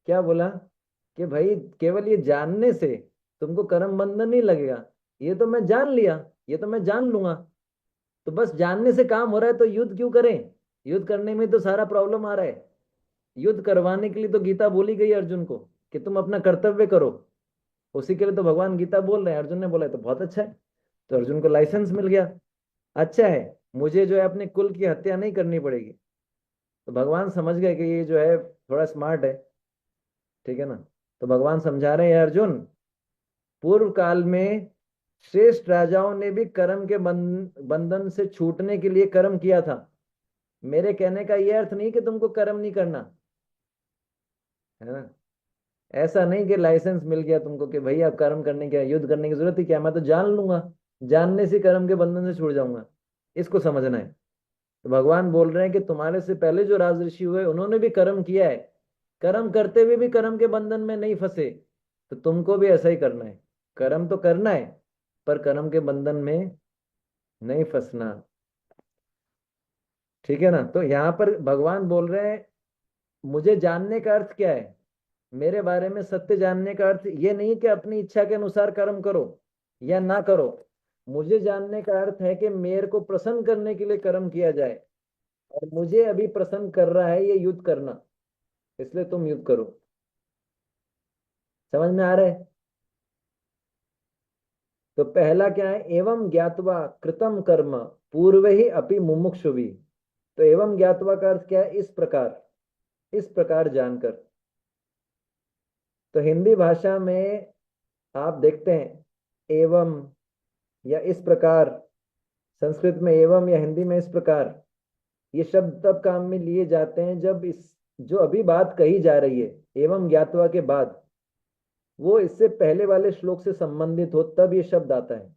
क्या बोला, कि भाई केवल ये जानने से तुमको कर्म बंधन नहीं लगेगा, ये तो मैं जान लिया, ये तो मैं जान लूंगा। तो बस जानने से काम हो रहा है, तो युद्ध क्यों करें? युद्ध करने में तो सारा प्रॉब्लम आ रहा है। युद्ध करवाने के लिए तो गीता बोली गई अर्जुन को कि तुम अपना कर्तव्य करो। उसी के लिए तो भगवान गीता बोल रहे हैं। अर्जुन ने बोला तो बहुत अच्छा है। तो अर्जुन को लाइसेंस मिल गया। अच्छा है, मुझे जो है अपने कुल की हत्या नहीं करनी पड़ेगी। तो भगवान समझ गए कि ये जो है थोड़ा स्मार्ट है। ठीक है ना? तो भगवान समझा रहे हैं अर्जुन, पूर्व काल में श्रेष्ठ राजाओं ने भी कर्म के बंधन से छूटने के लिए कर्म किया था। मेरे कहने का यह अर्थ नहीं कि तुमको कर्म नहीं करना है ना। ऐसा नहीं कि लाइसेंस मिल गया तुमको कि भाई अब कर्म करने क्या, युद्ध करने की जरूरत ही क्या, मैं तो जान लूंगा, जानने से कर्म के बंधन से छूट जाऊंगा। इसको समझना है। तो भगवान बोल रहे हैं कि तुम्हारे से पहले जो राजऋषि हुए उन्होंने भी कर्म किया है, कर्म करते हुए भी कर्म के बंधन में नहीं फंसे। तो तुमको भी ऐसा ही करना है। कर्म तो करना है, पर कर्म के बंधन में नहीं फंसना। ठीक है ना? तो यहाँ पर भगवान बोल रहे हैं मुझे जानने का अर्थ क्या है, मेरे बारे में सत्य जानने का अर्थ ये नहीं कि अपनी इच्छा के अनुसार कर्म करो या ना करो। मुझे जानने का अर्थ है कि मेरे को प्रसन्न करने के लिए कर्म किया जाए, और मुझे अभी प्रसन्न कर रहा है ये युद्ध करना, इसलिए तुम युद्ध करो। समझ में आ रहा है? तो पहला क्या है, एवं ज्ञातवा कृतम कर्म पूर्व ही अपि मुमुक्षुभि। तो एवं ज्ञातवा का अर्थ क्या है? इस प्रकार जानकर। तो हिंदी भाषा में आप देखते हैं एवं या इस प्रकार, संस्कृत में एवं या हिंदी में इस प्रकार, ये शब्द तब काम में लिए जाते हैं जब इस जो अभी बात कही जा रही है एवं ज्ञातवा के बाद वो इससे पहले वाले श्लोक से संबंधित हो, तब ये शब्द आता है।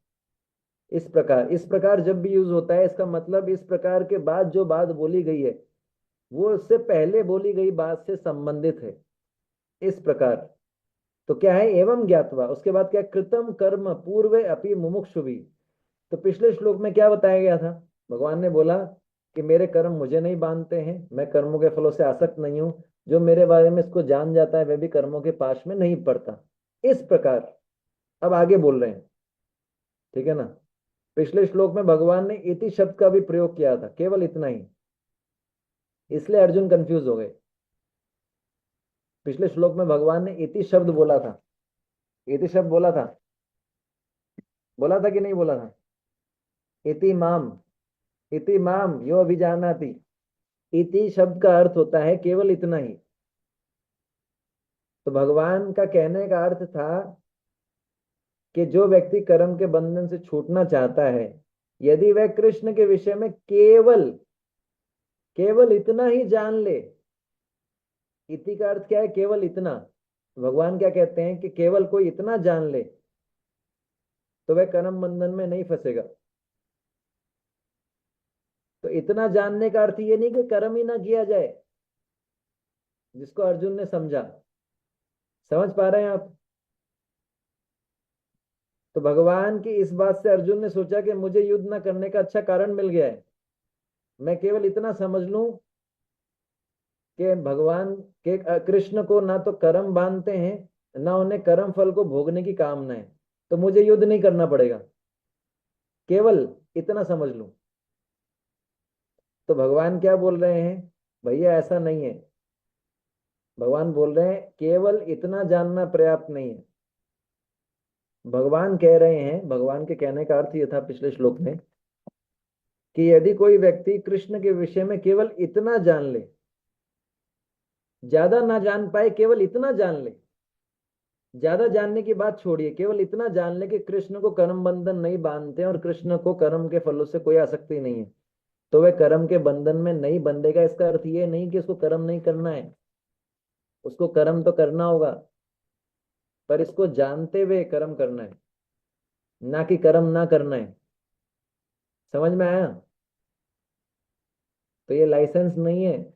इस प्रकार जब भी यूज होता है, इसका मतलब इस प्रकार के बाद जो बात बोली गई है वो उससे पहले बोली गई बात से संबंधित है। इस प्रकार। तो क्या है एवं ज्ञातवा, उसके बाद क्या, कृतम कर्म पूर्व अपि मुमुक्षुभि। तो पिछले श्लोक में क्या बताया गया था? भगवान ने बोला कि मेरे कर्म मुझे नहीं बांधते हैं, मैं कर्मों के फलों से आसक्त नहीं हूं, जो मेरे बारे में इसको जान जाता है वह भी कर्मों के पाश में नहीं पड़ता। इस प्रकार अब आगे बोल रहे हैं, ठीक है ना। पिछले श्लोक में भगवान ने इति शब्द का भी प्रयोग किया था, केवल इतना ही, इसलिए अर्जुन कंफ्यूज हो गए। पिछले श्लोक में भगवान ने इति शब्द बोला था, इति शब्द बोला था कि नहीं बोला था? इति माम, इति माम यो अभिजानाति। इति शब्द का अर्थ होता है केवल इतना ही। तो भगवान का कहने का अर्थ था कि जो व्यक्ति कर्म के बंधन से छूटना चाहता है, यदि वह कृष्ण के विषय में केवल केवल इतना ही जान ले। इति का अर्थ क्या है? केवल इतना। भगवान क्या कहते हैं कि केवल कोई इतना जान ले तो वह कर्म बंधन में नहीं फंसेगा। तो इतना जानने का अर्थ ये नहीं कि कर्म ही ना किया जाए, जिसको अर्जुन ने समझा। समझ पा रहे हैं आप? तो भगवान की इस बात से अर्जुन ने सोचा कि मुझे युद्ध न करने का अच्छा कारण मिल गया है, मैं केवल इतना समझ लूं कि भगवान के कृष्ण को ना तो कर्म बांधते हैं ना उन्हें कर्म फल को भोगने की कामना है, तो मुझे युद्ध नहीं करना पड़ेगा, केवल इतना समझ लूं। तो भगवान क्या बोल रहे हैं? भैया ऐसा नहीं है। भगवान बोल रहे हैं केवल इतना जानना पर्याप्त नहीं है। भगवान कह रहे हैं, भगवान के कहने का अर्थ ये था पिछले श्लोक में कि यदि कोई व्यक्ति कृष्ण के विषय में केवल इतना जान ले, ज्यादा ना जान पाए, केवल इतना जान ले, ज्यादा जानने की बात छोड़िए, केवल इतना जान ले कि कृष्ण को कर्म बंधन नहीं बांधते और कृष्ण को कर्म के फलों से कोई आसक्ति नहीं है, तो वह कर्म के बंधन में नहीं बंधेगा। इसका अर्थ ये नहीं कि उसको कर्म नहीं करना है, उसको कर्म तो करना होगा, पर इसको जानते हुए कर्म करना है, ना कि कर्म ना करना है। समझ में आया? तो ये लाइसेंस नहीं है।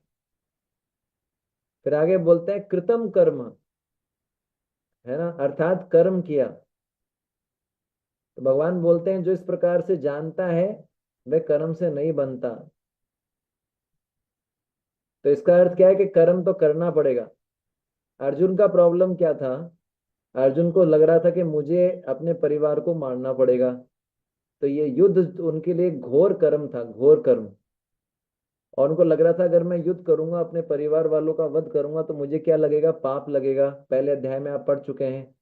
फिर आगे बोलते हैं कृतम कर्म, है ना, अर्थात कर्म किया। तो भगवान बोलते हैं जो इस प्रकार से जानता है वह कर्म से नहीं बनता। तो इसका अर्थ क्या है कि कर्म तो करना पड़ेगा। अर्जुन का प्रॉब्लम क्या था? अर्जुन को लग रहा था कि मुझे अपने परिवार को मारना पड़ेगा, तो ये युद्ध उनके लिए घोर कर्म था, घोर कर्म। और उनको लग रहा था अगर मैं युद्ध करूंगा, अपने परिवार वालों का वध करूंगा, तो मुझे क्या लगेगा? पाप लगेगा। पहले अध्याय में आप पढ़ चुके हैं,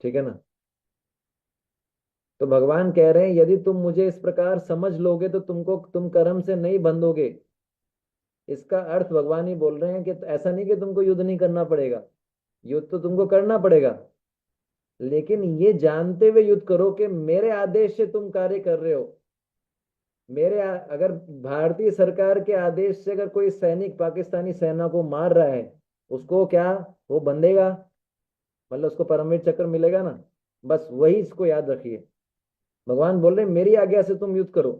ठीक है ना। तो भगवान कह रहे हैं यदि तुम मुझे इस प्रकार समझ लोगे तो तुम कर्म से नहीं बंधोगे। इसका अर्थ भगवान ही बोल रहे हैं कि ऐसा नहीं कि तुमको युद्ध नहीं करना पड़ेगा, युद्ध तो तुमको करना पड़ेगा, लेकिन ये जानते हुए युद्ध करो कि मेरे आदेश से तुम कार्य कर रहे हो। अगर भारतीय सरकार के आदेश से अगर कोई सैनिक पाकिस्तानी सेना को मार रहा है, उसको क्या वो बंधेगा? मतलब उसको परमवीर चक्र मिलेगा ना? बस वही इसको याद रखिए। भगवान बोल रहे हैं मेरी आज्ञा से तुम युद्ध करो,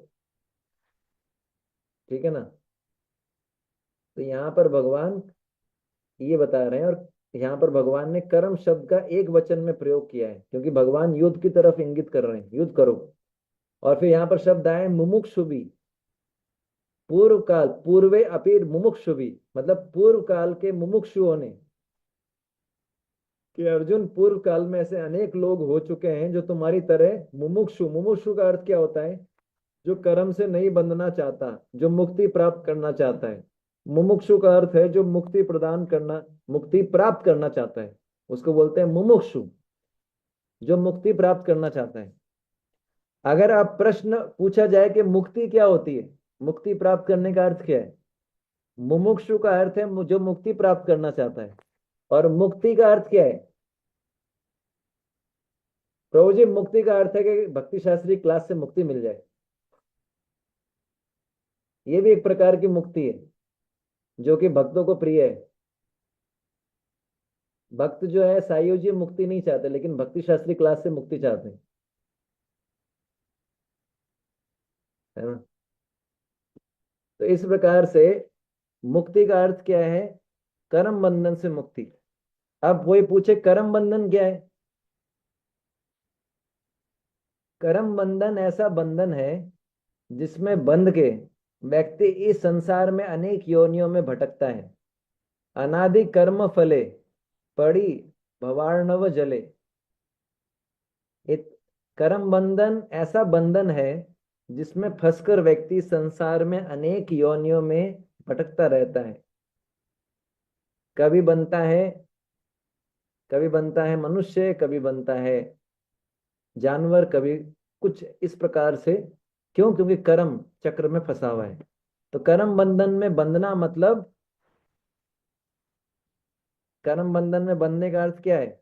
ठीक है ना। तो यहाँ पर भगवान ये बता रहे हैं, और यहाँ पर भगवान ने कर्म शब्द का एक वचन में प्रयोग किया है, क्योंकि भगवान युद्ध की तरफ इंगित कर रहे हैं, युद्ध करो। और फिर यहाँ पर शब्द आए मुमुक्षु भी, पूर्व काल, पूर्वे अपीर मुमुक्षु भी, मतलब पूर्व काल के मुमुक्षुओं ने, कि अर्जुन पूर्व काल में ऐसे अनेक लोग हो चुके हैं जो तुम्हारी तरह मुमुक्षु। मुमुक्षु का अर्थ क्या होता है? जो कर्म से नहीं बंधना चाहता, जो मुक्ति प्राप्त करना चाहता है। मुमुक्षु का अर्थ है जो मुक्ति प्रदान करना, मुक्ति प्राप्त करना चाहता है, उसको बोलते हैं मुमुक्षु, जो मुक्ति प्राप्त करना चाहता है। अगर आप प्रश्न पूछा जाए कि मुक्ति क्या होती है, मुक्ति प्राप्त करने का अर्थ क्या है? मुमुक्षु का अर्थ है जो मुक्ति प्राप्त करना चाहता है। और मुक्ति का अर्थ क्या है? प्रभु जी, मुक्ति का अर्थ है कि भक्ति शास्त्री क्लास से मुक्ति मिल जाए। ये भी एक प्रकार की मुक्ति है जो कि भक्तों को प्रिय है। भक्त जो है सायुज्य मुक्ति नहीं चाहते, लेकिन भक्ति शास्त्री क्लास से मुक्ति चाहते हैं, है ना। तो इस प्रकार से मुक्ति का अर्थ क्या है? कर्म बंधन से मुक्ति। अब वही पूछे कर्म बंधन क्या है? कर्म बंधन ऐसा बंधन है जिसमें बंध के व्यक्ति इस संसार में अनेक योनियों में भटकता है। अनादि कर्म फले पड़ी भवार्णव जले। इत कर्म बंधन ऐसा बंधन है जिसमें फंसकर व्यक्ति संसार में अनेक योनियों में भटकता रहता है। कभी बनता है मनुष्य, कभी बनता है जानवर, कभी कुछ इस प्रकार से। क्यों? क्योंकि कर्म चक्र में फंसा हुआ है। तो कर्म बंधन में बंधना मतलब, कर्म बंधन में बंधने का अर्थ क्या है?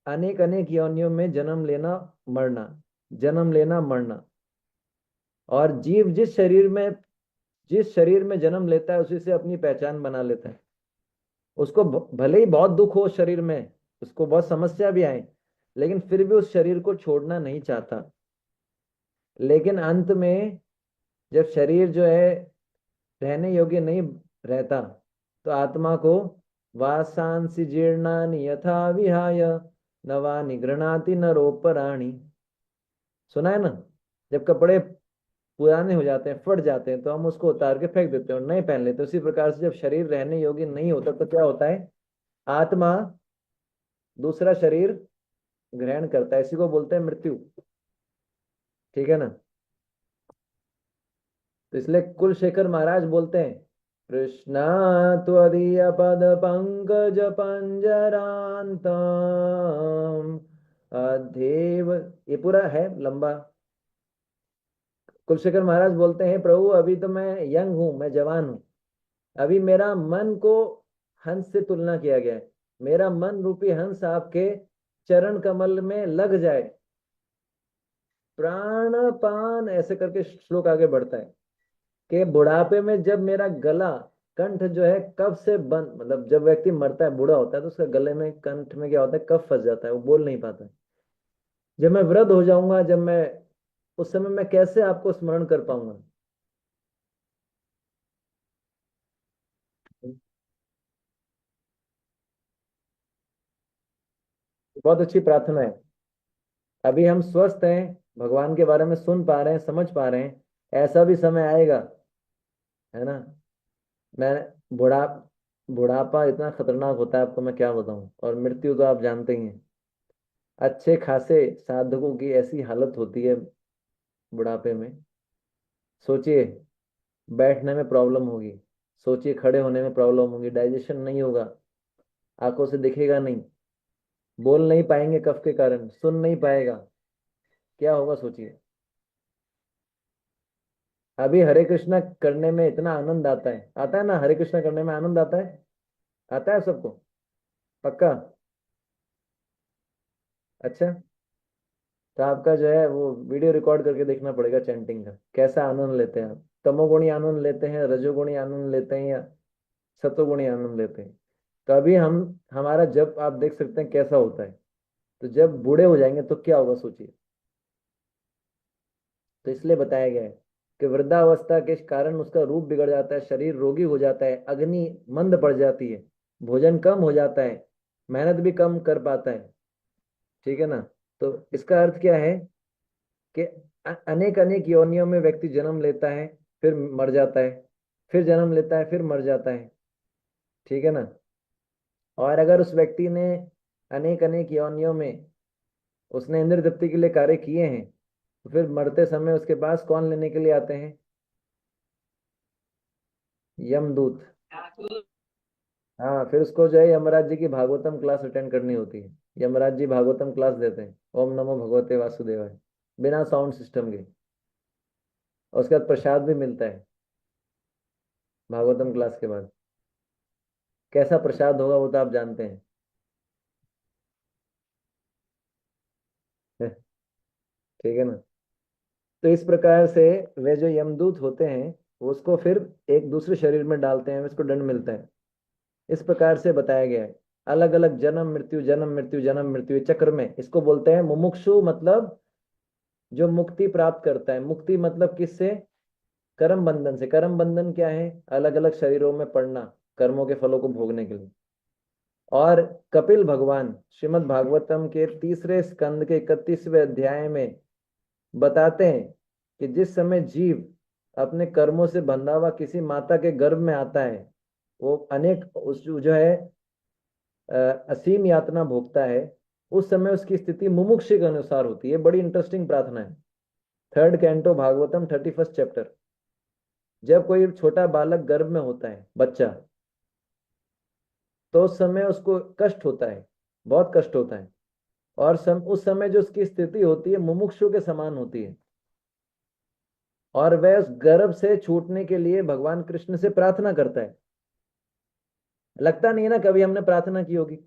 अनेक अनेक योनियों में जन्म लेना मरना, जन्म लेना मरना। और जीव जिस शरीर में जन्म लेता है उसी से अपनी पहचान बना लेता है। उसको भले ही बहुत दुख हो उस शरीर में, उसको बहुत समस्या भी आए, लेकिन फिर भी उस शरीर को छोड़ना नहीं चाहता। लेकिन अंत में जब शरीर जो है रहने योग्य नहीं रहता, तो आत्मा को वासांसि जीर्णानि यथा विहाय नवानि गृह्णाति नरोपराणि। सुना है ना? जब कपड़े पुराने हो जाते हैं, फट जाते हैं, तो हम उसको उतार के फेंक देते हैं और नए पहन लेते हैं। उसी प्रकार से जब शरीर रहने योग्य नहीं होता तो क्या होता है? आत्मा दूसरा शरीर ग्रहण करता है। इसी को बोलते हैं मृत्यु। ठीक है ना? तो इसलिए कुलशेखर महाराज बोलते हैं, कृष्णा त्वदीय पद पंकज पंजरांतम अधेव। ये पूरा है लंबा। कुलशेखर महाराज बोलते हैं, प्रभु अभी तो मैं यंग हूं, मैं जवान हूं। अभी मेरा मन को हंस से तुलना किया गया है। मेरा मन रूपी हंस आपके चरण कमल में लग जाए, प्राणपान ऐसे करके श्लोक आगे बढ़ता है कि बुढ़ापे में जब मेरा गला कंठ जो है कफ से बंद, मतलब जब व्यक्ति मरता है, बूढ़ा होता है, तो उसका गले में कंठ में क्या होता है? कफ फंस जाता है, वो बोल नहीं पाता है। जब मैं वृद्ध हो जाऊंगा, जब मैं उस समय मैं कैसे आपको स्मरण कर पाऊंगा? बहुत अच्छी प्रार्थना है। अभी हम स्वस्थ हैं, भगवान के बारे में सुन पा रहे हैं, समझ पा रहे हैं। ऐसा भी समय आएगा, है ना? मैं बुढ़ा बुढ़ापा इतना खतरनाक होता है, आपको मैं क्या बताऊं। और मृत्यु तो आप जानते ही हैं। अच्छे खासे साधकों की ऐसी हालत होती है बुढ़ापे में। सोचिए, बैठने में प्रॉब्लम होगी, सोचिए खड़े होने में प्रॉब्लम होगी, डाइजेशन नहीं होगा, आंखों से दिखेगा नहीं, बोल नहीं पाएंगे कफ के कारण, सुन नहीं पाएगा। क्या होगा सोचिए। अभी हरे कृष्णा करने में इतना आनंद आता है ना? हरे कृष्णा करने में आनंद आता है सबको? पक्का? अच्छा। तो आपका जो है वो वीडियो रिकॉर्ड करके देखना पड़ेगा चैंटिंग का, कैसा आनंद लेते हैं आप। तमोगुणी आनंद लेते हैं, रजोगुणी आनंद लेते हैं, या सतोगुणी आनंद लेते हैं? तो अभी हम हमारा जब आप देख सकते हैं कैसा होता है। तो जब बूढ़े हो जाएंगे तो क्या होगा सोचिए। तो इसलिए बताया गया है कि वृद्धावस्था के कारण उसका रूप बिगड़ जाता है, शरीर रोगी हो जाता है, अग्नि मंद पड़ जाती है, भोजन कम हो जाता है, मेहनत भी कम कर पाता है। ठीक है ना? तो इसका अर्थ क्या है कि अनेक अनेक योनियों में व्यक्ति जन्म लेता है, फिर मर जाता है, फिर जन्म लेता है, फिर मर जाता है। ठीक है ना? और अगर उस व्यक्ति ने अनेक अनेक योनियों में उसने इंद्र तृप्ति के लिए कार्य किए हैं, तो फिर मरते समय उसके पास कौन लेने के लिए आते हैं? यमदूत। हाँ, फिर उसको जो है यमराज जी की भागवतम क्लास अटेंड करनी होती है। यमराज जी भागवतम क्लास देते हैं, ओम नमो भगवते वासुदेवाय, बिना साउंड सिस्टम के। और उसके बाद प्रसाद भी मिलता है भागवतम क्लास के बाद। कैसा प्रसाद होगा वो तो आप जानते हैं। ठीक है ना? तो इस प्रकार से वे जो यमदूत होते हैं, वो उसको फिर एक दूसरे शरीर में डालते हैं, उसको दंड मिलता है। इस प्रकार से बताया गया है। अलग अलग जन्म मृत्यु, जन्म मृत्यु, जन्म मृत्यु, इस चक्र में इसको बोलते हैं मुमुक्षु, मतलब जो मुक्ति प्राप्त करता है। मुक्ति मतलब किससे? कर्म बंधन से। कर्म बंधन क्या है? अलग अलग शरीरों में पड़ना, कर्मों के फलों को भोगने के लिए। और कपिल भगवान श्रीमद् भागवतम के तीसरे स्कंद के 31वें अध्याय में बताते हैं कि जिस समय जीव अपने कर्मों से बंधा हुआ किसी माता के गर्भ में आता है, वो अनेक उस जो है असीम यातना भोगता है, उस समय उसकी स्थिति मुमुक्षु के अनुसार होती है। बड़ी इंटरेस्टिंग प्रार्थना है। Third canto Bhagavatam 31st chapter. जब कोई छोटा बालक गर्भ में होता है, बच्चा, तो उस समय उसको कष्ट होता है, बहुत कष्ट होता है। और उस समय जो उसकी स्थिति होती है मुमुक्षु के समान होती है। और वह उस गर्भ से छूटने के लिए भगवान कृष्ण से प्रार्थना करता है। लगता नहीं है ना कभी हमने प्रार्थना की होगी?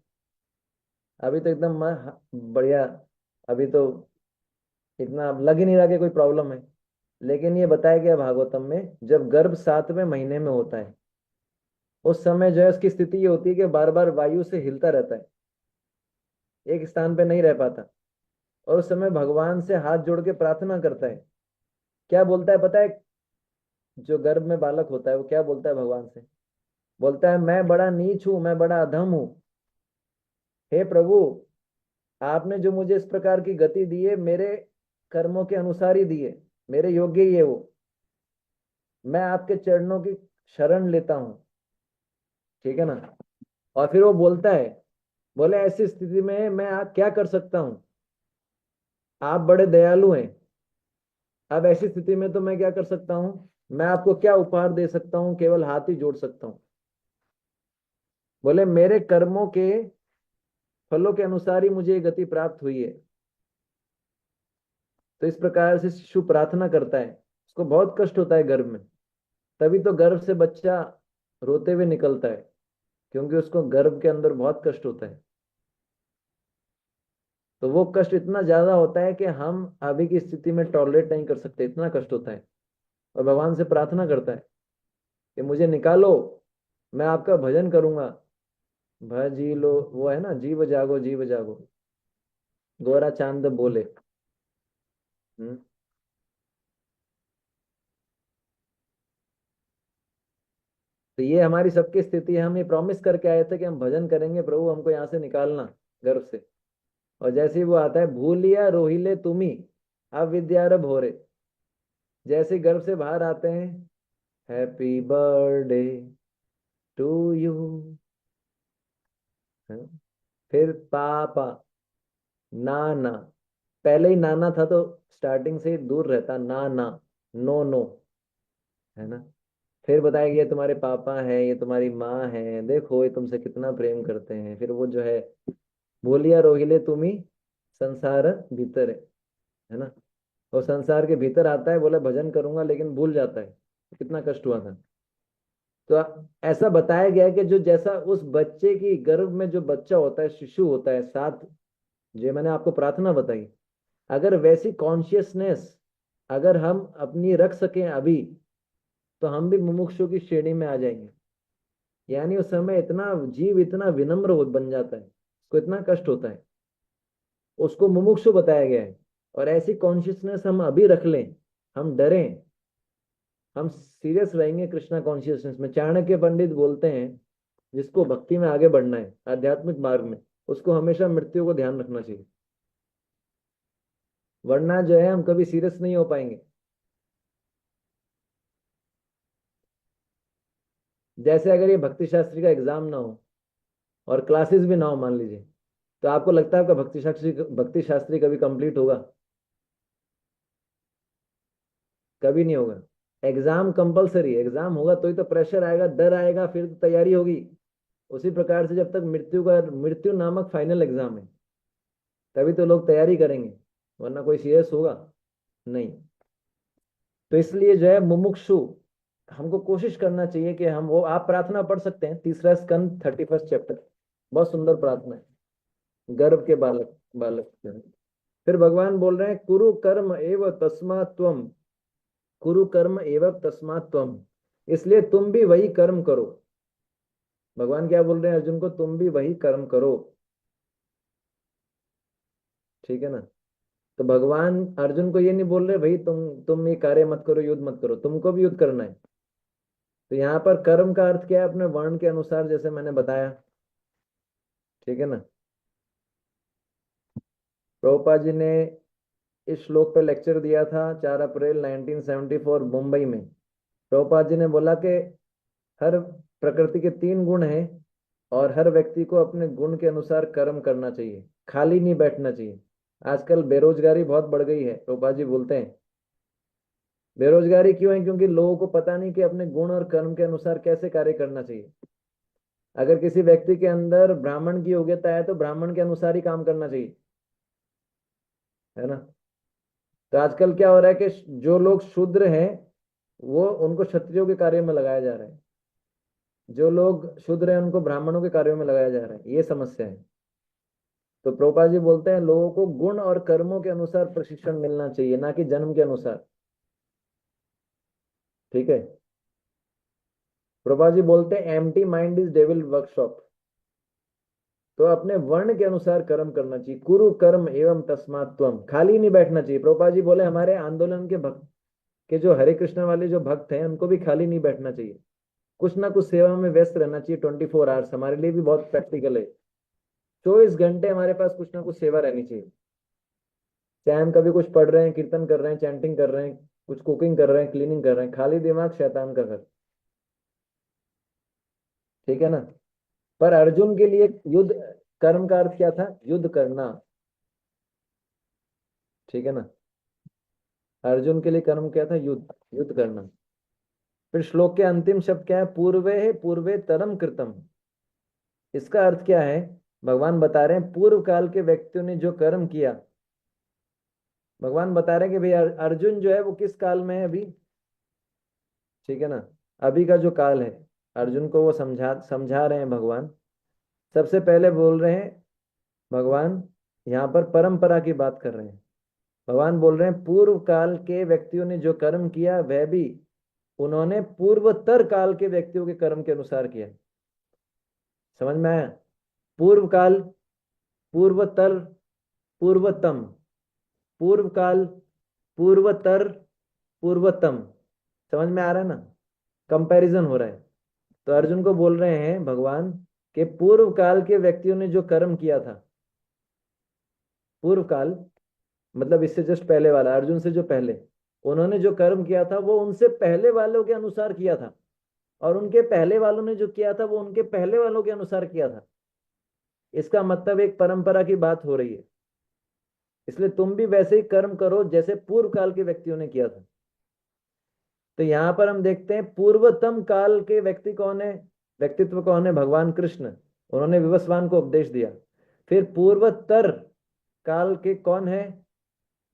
अभी तो एकदम बढ़िया। अभी तो इतना अब लग ही नहीं रहा कि कोई प्रॉब्लम है। लेकिन ये बताया गया भागवतम में, जब गर्भ 7वें महीने में होता है, उस समय जो है उसकी स्थिति ये होती है कि बार बार वायु से हिलता रहता है, एक स्थान पे नहीं रह पाता। और उस समय भगवान से हाथ जोड़ के प्रार्थना करता है। क्या बोलता है पता है? जो गर्भ में बालक होता है वो क्या बोलता है भगवान से? बोलता है, मैं बड़ा नीच हूं, मैं बड़ा अधम हूं। हे प्रभु, आपने जो मुझे इस प्रकार की गति दी है, मेरे कर्मों के अनुसार ही दी है, मेरे योग्य ही है वो। मैं आपके चरणों की शरण लेता हूँ। ठीक है ना? और फिर वो बोलता है, बोले ऐसी स्थिति में मैं क्या कर सकता हूँ? आप बड़े दयालु हैं। अब ऐसी स्थिति में तो मैं क्या कर सकता हूँ? मैं आपको क्या उपहार दे सकता हूँ? केवल हाथ ही जोड़ सकता हूँ। बोले मेरे कर्मों के फलों के अनुसार ही मुझे ये गति प्राप्त हुई है। तो इस प्रकार से शिशु प्रार्थना करता है। उसको बहुत कष्ट होता है गर्भ में, तभी तो गर्भ से बच्चा रोते हुए निकलता है, क्योंकि उसको गर्भ के अंदर बहुत कष्ट होता है। तो वो कष्ट इतना ज्यादा होता है कि हम अभी की स्थिति में टॉलरेट नहीं कर सकते, इतना कष्ट होता है। और भगवान से प्रार्थना करता है कि मुझे निकालो, मैं आपका भजन करूंगा। भजी लो, वो है ना, जीव जागो जीव जागो, गोरा चांद बोले। हम्म। तो ये हमारी सबकी स्थिति है। हम ये प्रॉमिस करके आए थे कि हम भजन करेंगे, प्रभु हमको यहाँ से निकालना, गर्भ से। और जैसे ही वो आता है, भूलिया रोहिले तुम्ही, अब विद्यारंभ हो रे। जैसे ही गर्भ से बाहर आते हैं, हैप्पी बर्थडे टू यू। फिर पापा, नाना, पहले ही नाना था तो स्टार्टिंग से ही दूर रहता, नाना, नो नो, है ना? फिर बताया गया तुम्हारे पापा है, ये तुम्हारी माँ है, देखो ये तुमसे कितना प्रेम करते हैं। फिर वो जो है, बोलिया रोहिले तुम्ही संसार भीतर है ना? और संसार के भीतर आता है, बोला भजन करूंगा, लेकिन भूल जाता है कितना कष्ट हुआ था। तो ऐसा बताया गया है कि जो जैसा उस बच्चे की गर्भ में जो बच्चा होता है, शिशु होता है, साथ, जो मैंने आपको प्रार्थना बताई, अगर वैसी कॉन्शियसनेस अगर हम अपनी रख सकें अभी, तो हम भी मुमुक्षु की श्रेणी में आ जाएंगे। यानी उस समय इतना जीव इतना विनम्र बन जाता है, उसको इतना कष्ट होता है, उसको मुमुक्षु बताया गया है। और ऐसी कॉन्शियसनेस हम अभी रख लें, हम डरें, हम सीरियस रहेंगे कृष्णा कॉन्शियसनेस में। चाणक्य पंडित बोलते हैं, जिसको भक्ति में आगे बढ़ना है, आध्यात्मिक मार्ग में, उसको हमेशा मृत्यु को ध्यान रखना चाहिए, वरना जो है हम कभी सीरियस नहीं हो पाएंगे। जैसे अगर ये भक्ति शास्त्री का एग्जाम ना हो और क्लासेस भी ना हो, मान लीजिए, तो आपको लगता है आपका भक्ति शास्त्री कभी कंप्लीट होगा? कभी नहीं होगा। एग्जाम कंपलसरी, एग्जाम होगा तो ही तो प्रेशर आएगा, डर आएगा, फिर तो तैयारी होगी। उसी प्रकार से जब तक मृत्यु नामक फाइनल एग्जाम है, तभी तो लोग तैयारी करेंगे, वरना कोई सीरियस होगा नहीं। तो इसलिए जो है मुमुक्षु, हमको कोशिश करना चाहिए कि हम वो, आप प्रार्थना पढ़ सकते हैं, तीसरा स्कंद 31st चैप्टर, बहुत सुंदर प्रार्थना है। गर्भ के बालक बालक जो है। फिर भगवान बोल रहे हैं, कुरु कर्म एव तस्मात् त्वम, कुरु कर्म एव तस्मात् त्वम, इसलिए तुम भी वही कर्म करो। भगवान क्या बोल रहे हैं अर्जुन को? तुम भी वही कर्म करो। ठीक है ना? तो भगवान अर्जुन को ये नहीं बोल रहे भाई तुम ये कार्य मत करो, युद्ध मत करो, तुमको भी युद्ध करना है। तो यहाँ पर कर्म का अर्थ क्या है? अपने वर्ण के अनुसार, जैसे मैंने बताया। ठीक है ना? प्रभुपाद जी ने इस श्लोक पे लेक्चर दिया था 4 अप्रैल 1974 मुंबई में। प्रभुपाद जी ने बोला कि हर प्रकृति के 3 गुण हैं और हर व्यक्ति को अपने गुण के अनुसार कर्म करना चाहिए, खाली नहीं बैठना चाहिए। आजकल बेरोजगारी बहुत बढ़ गई है, प्रभुपाद जी बोलते हैं। बेरोजगारी क्यों है? क्योंकि लोगों को पता नहीं कि अपने गुण और कर्म के अनुसार कैसे कार्य करना चाहिए। अगर किसी व्यक्ति के अंदर ब्राह्मण की योग्यता है तो ब्राह्मण के अनुसार ही काम करना चाहिए, है ना। तो आजकल क्या हो रहा है कि जो लोग शूद्र हैं वो उनको क्षत्रियों के कार्य में लगाया जा रहा है, जो लोग शूद्र हैं उनको ब्राह्मणों के कार्यों में लगाया जा रहा है। ये समस्या है। तो प्रभुपाद जी बोलते हैं लोगों को गुण और कर्मों के अनुसार प्रशिक्षण मिलना चाहिए, ना कि जन्म के अनुसार। ठीक है। प्रभुपाद जी बोलते हैं empty mind is devil workshop. तो अपने वर्ण के अनुसार कर्म करना चाहिए। कुरु कर्म एवं तस्मात् त्वम, खाली नहीं बैठना चाहिए। प्रभुपाद जी बोले हमारे आंदोलन के भक्त के जो हरे कृष्ण वाले जो भक्त हैं उनको भी खाली नहीं बैठना चाहिए, कुछ ना कुछ सेवा में व्यस्त रहना चाहिए। 24 आवर्स हमारे लिए भी बहुत प्रैक्टिकल है। 24 घंटे हमारे पास कुछ ना कुछ सेवा रहनी चाहिए। चाहे हम कभी कुछ पढ़ रहे हैं, कीर्तन कर रहे हैं, चैंटिंग कर रहे हैं, कुछ कुकिंग कर रहे हैं, क्लीनिंग कर रहे हैं, खाली दिमाग शैतान का घर। ठीक है ना। पर अर्जुन के लिए युद्ध, कर्म का अर्थ क्या था? युद्ध करना। ठीक है ना। अर्जुन के लिए कर्म क्या था? युद्ध, युद्ध करना। फिर श्लोक के अंतिम शब्द क्या है? पूर्वे है पूर्वे तरम कृतम। इसका अर्थ क्या है? भगवान बता रहे हैं पूर्व काल के व्यक्तियों ने जो कर्म किया। भगवान बता रहे हैं कि भाई अर्जुन जो है वो किस काल में है अभी। ठीक है ना। अभी का जो काल है, अर्जुन को वो समझा समझा रहे हैं भगवान। सबसे पहले बोल रहे हैं भगवान, यहाँ पर परंपरा की बात कर रहे हैं। भगवान बोल रहे हैं पूर्व काल के व्यक्तियों ने जो कर्म किया वह भी उन्होंने पूर्वतर काल के व्यक्तियों के कर्म के अनुसार किया। समझ में आया? पूर्व काल, पूर्वतर, पूर्वतम, पूर्व काल, पूर्वतर, पूर्वतम। समझ में आ रहा है ना? कंपैरिजन हो रहा है। तो अर्जुन को बोल रहे हैं भगवान कि पूर्व काल के व्यक्तियों ने जो कर्म किया था, पूर्व काल मतलब इससे जस्ट पहले वाला, अर्जुन से जो पहले, उन्होंने जो कर्म किया था वो उनसे पहले वालों के अनुसार किया था, और उनके पहले वालों ने जो किया था वो उनके पहले वालों के अनुसार किया था। इसका मतलब एक परंपरा की बात हो रही है। इसलिए तुम भी वैसे ही कर्म करो जैसे पूर्व काल के व्यक्तियों ने किया था। तो यहां पर हम देखते हैं पूर्वतम काल के व्यक्ति कौन है, व्यक्तित्व कौन है? भगवान कृष्ण। उन्होंने विवस्वान को उपदेश दिया। फिर पूर्वोत्तर काल के कौन है?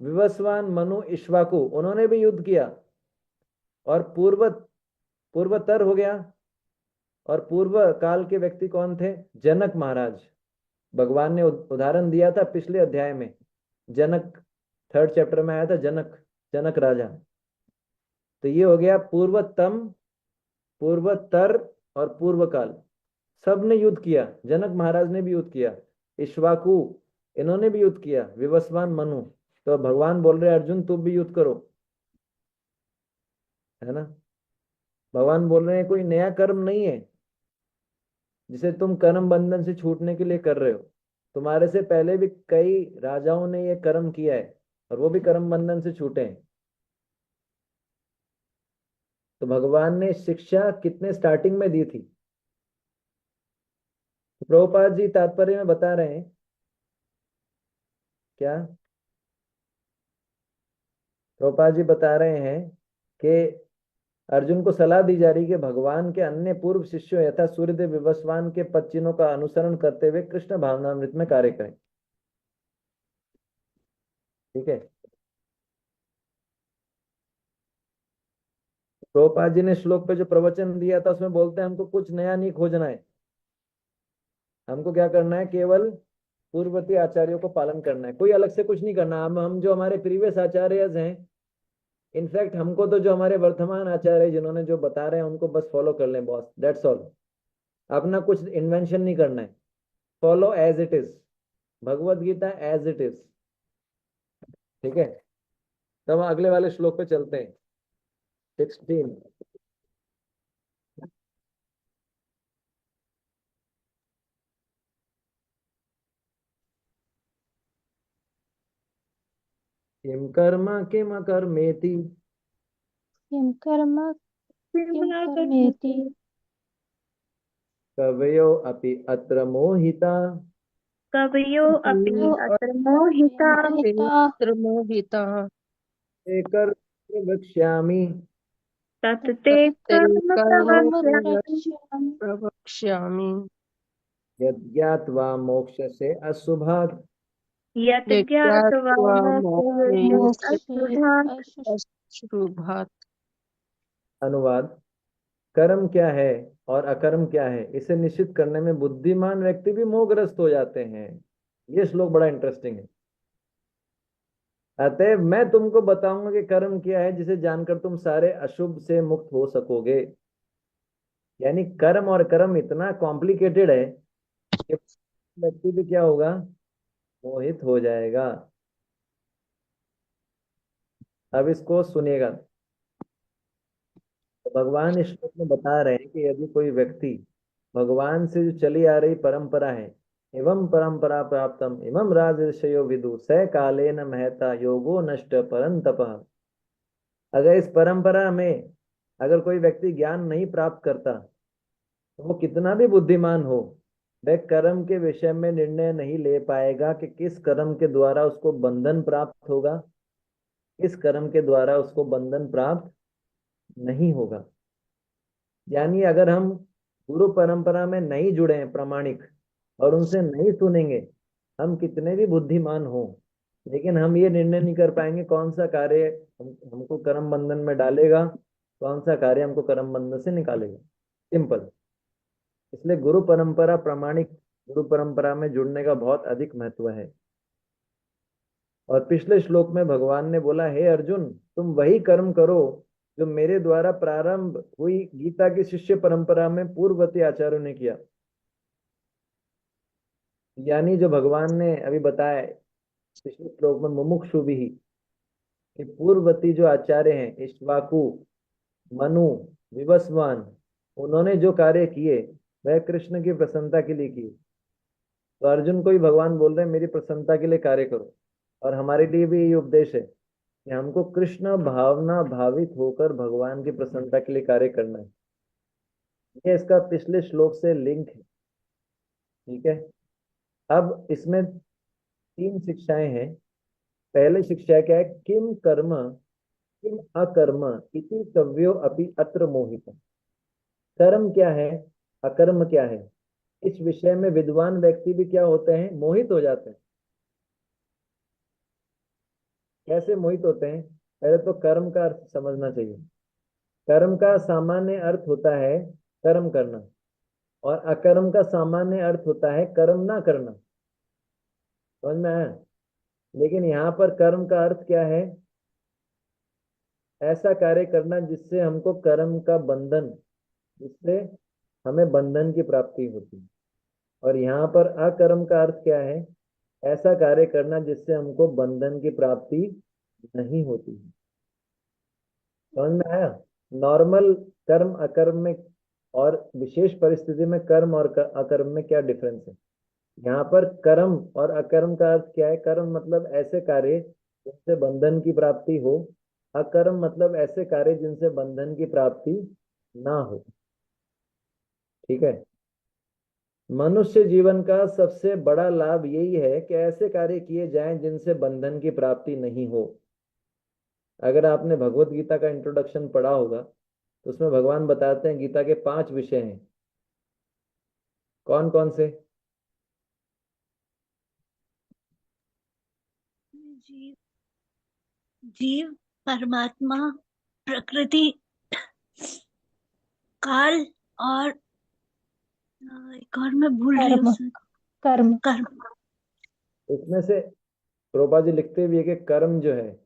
विवस्वान, मनु, इक्ष्वाकु, उन्होंने भी युद्ध किया। और पूर्वोत्तर हो गया। और पूर्व काल के व्यक्ति कौन थे? जनक महाराज। भगवान ने उदाहरण दिया था पिछले अध्याय में। जनक, 3rd चैप्टर में आया था जनक, जनक राजा। तो ये हो गया पूर्वतम, पूर्वोत्तर और पूर्व काल। सब ने युद्ध किया। जनक महाराज ने भी युद्ध किया, इक्ष्वाकु इन्होंने भी युद्ध किया, विवस्वान, मनु। तो भगवान बोल रहे अर्जुन तुम भी युद्ध करो, है ना। भगवान बोल रहे हैं कोई नया कर्म नहीं है जिसे तुम कर्म बंधन से छूटने के लिए कर रहे हो। तुम्हारे से पहले भी कई राजाओं ने ये कर्म किया है और वो भी कर्म बंधन से छूटे हैं। तो भगवान ने शिक्षा कितने स्टार्टिंग में दी थी? तो प्रभुपाद जी तात्पर्य में बता रहे हैं क्या? प्रभुपाद जी बता रहे हैं कि अर्जुन को सलाह दी जा रही है कि भगवान के अन्य पूर्व शिष्यों यथा सूर्यदेव, विवस्वान के पद चिन्हों का अनुसरण करते हुए कृष्ण भावनामृत में कार्य करें। ठीक है। प्रभुपाद जी ने श्लोक पे जो प्रवचन दिया था उसमें बोलते हैं हमको कुछ नया नहीं खोजना है। हमको क्या करना है? केवल पूर्ववर्ती आचार्यों को पालन करना है, कोई अलग से कुछ नहीं करना। हम जो हमारे प्रीवियस आचार्य हैं, इनफैक्ट हमको तो जो हमारे वर्तमान आचार्य जिन्होंने जो बता रहे हैं उनको बस फॉलो कर लें, बॉस, दैट्स ऑल। अपना कुछ इन्वेंशन नहीं करना है। Follow as it is, Bhagavad Gita as it is. ठीक है। तब अगले वाले श्लोक पे चलते हैं, 16। किम कर्म किम अकर्मेति किम कर्म किम कर्मेति कवयो अपि अत्र मोहिता कवयो अपि कवयो अत्र अपि मोहिता मोहिता मोहिता ते कर्म वक्ष्यामि तत्ते तत्ते कर्म कर्म प्रवक्ष्यामि प्रवक्ष्यामि प्रवक्ष्यामि यज्ञात्वा मोक्षसे अशुभात् यत् ज्ञात्वा यज्ञात्वा मोक्षयसे मोक्षे अशुभात्। अश्रुभात्। अनुवाद। कर्म क्या है और अकर्म क्या है, इसे निश्चित करने में बुद्धिमान व्यक्ति भी मोहग्रस्त हो जाते हैं। ये श्लोक बड़ा इंटरेस्टिंग है। अतएव मैं तुमको बताऊंगा कि कर्म क्या है, जिसे जानकर तुम सारे अशुभ से मुक्त हो सकोगे। यानी कर्म और कर्म इतना कॉम्प्लिकेटेड है कि व्यक्ति भी क्या होगा, मोहित हो जाएगा। अब इसको सुनिएगा। तो भगवान इस श्लोक में बता रहे हैं कि यदि कोई व्यक्ति भगवान से जो चली आ रही परंपरा है, एवं परंपरा प्राप्तम इमं राजर्षयो विदु स कालेन महता योगो नष्ट परंतपः। अगर इस परंपरा में अगर कोई व्यक्ति ज्ञान नहीं प्राप्त करता, तो वो कितना भी बुद्धिमान हो, वह कर्म के विषय में निर्णय नहीं ले पाएगा कि किस कर्म के द्वारा उसको बंधन प्राप्त होगा, किस कर्म के द्वारा उसको बंधन प्राप्त नहीं होगा। यानी अगर हम गुरु परंपरा में नहीं जुड़े हैं प्रामाणिक, और उनसे नहीं सुनेंगे, हम कितने भी बुद्धिमान हो, लेकिन हम ये निर्णय नहीं कर पाएंगे कौन सा कार्य हमको कर्म बंधन में डालेगा, कौन सा कार्य हमको कर्म बंधन से निकालेगा। सिंपल। इसलिए गुरु परंपरा प्रामाणिक गुरु परंपरा में जुड़ने का बहुत अधिक महत्व है। और पिछले श्लोक में भगवान ने बोला, हे अर्जुन, तुम वही कर्म करो जो मेरे द्वारा प्रारंभ हुई गीता की शिष्य परंपरा में पूर्ववर्ती आचार्यों ने किया। यानी जो भगवान ने अभी बताया पिछले श्लोक में, मुमुक्षु भी, कि पूर्ववर्ती जो आचार्य हैं, इक्ष्वाकु, मनु, विवस्वान, उन्होंने जो कार्य किए वह कृष्ण की प्रसन्नता के लिए किए। तो अर्जुन को भी भगवान बोल रहे हैं मेरी प्रसन्नता के लिए कार्य करो। और हमारे लिए भी ये उपदेश है कि हमको कृष्ण भावना भावित होकर भगवान की प्रसन्नता के लिए कार्य करना है। ये इसका पिछले श्लोक से लिंक है। ठीक है। अब इसमें तीन शिक्षाएं हैं। पहली शिक्षा क्या है, किम कर्म किम अकर्म इति कव्यो अपि अत्र मोहित। कर्म क्या है, अकर्म क्या है, इस विषय में विद्वान व्यक्ति भी क्या होते हैं, मोहित हो जाते हैं। कैसे मोहित होते हैं? पहले तो कर्म का अर्थ समझना चाहिए। कर्म का सामान्य अर्थ होता है कर्म करना, और अकर्म का सामान्य अर्थ होता है कर्म ना करना। समझ में आया? लेकिन यहाँ पर कर्म का अर्थ क्या है, ऐसा कार्य करना जिससे हमको कर्म का बंधन, जिससे हमें बंधन की प्राप्ति होती है। और यहाँ पर अकर्म का अर्थ क्या है, ऐसा कार्य करना जिससे हमको बंधन की प्राप्ति नहीं होती है। समझ में आया? नॉर्मल कर्म अकर्म में और विशेष परिस्थिति में कर्म और अकर्म में क्या डिफरेंस है? यहाँ पर कर्म और अकर्म का अर्थ क्या है? कर्म मतलब ऐसे कार्य जिनसे बंधन की प्राप्ति हो, अकर्म मतलब ऐसे कार्य जिनसे बंधन की प्राप्ति ना हो। ठीक है। मनुष्य जीवन का सबसे बड़ा लाभ यही है कि ऐसे कार्य किए जाएं जिनसे बंधन की प्राप्ति नहीं हो। अगर आपने भगवत गीता का इंट्रोडक्शन पढ़ा होगा तो उसमें भगवान बताते हैं गीता के 5 विषय हैं। कौन कौन से? जीव जीव परमात्मा, प्रकृति, काल और एक और मैं भूल रही कर्म हूँ। कर्म कर्म। इसमें से प्रभुपाद जी लिखते भी है कि कर्म जो है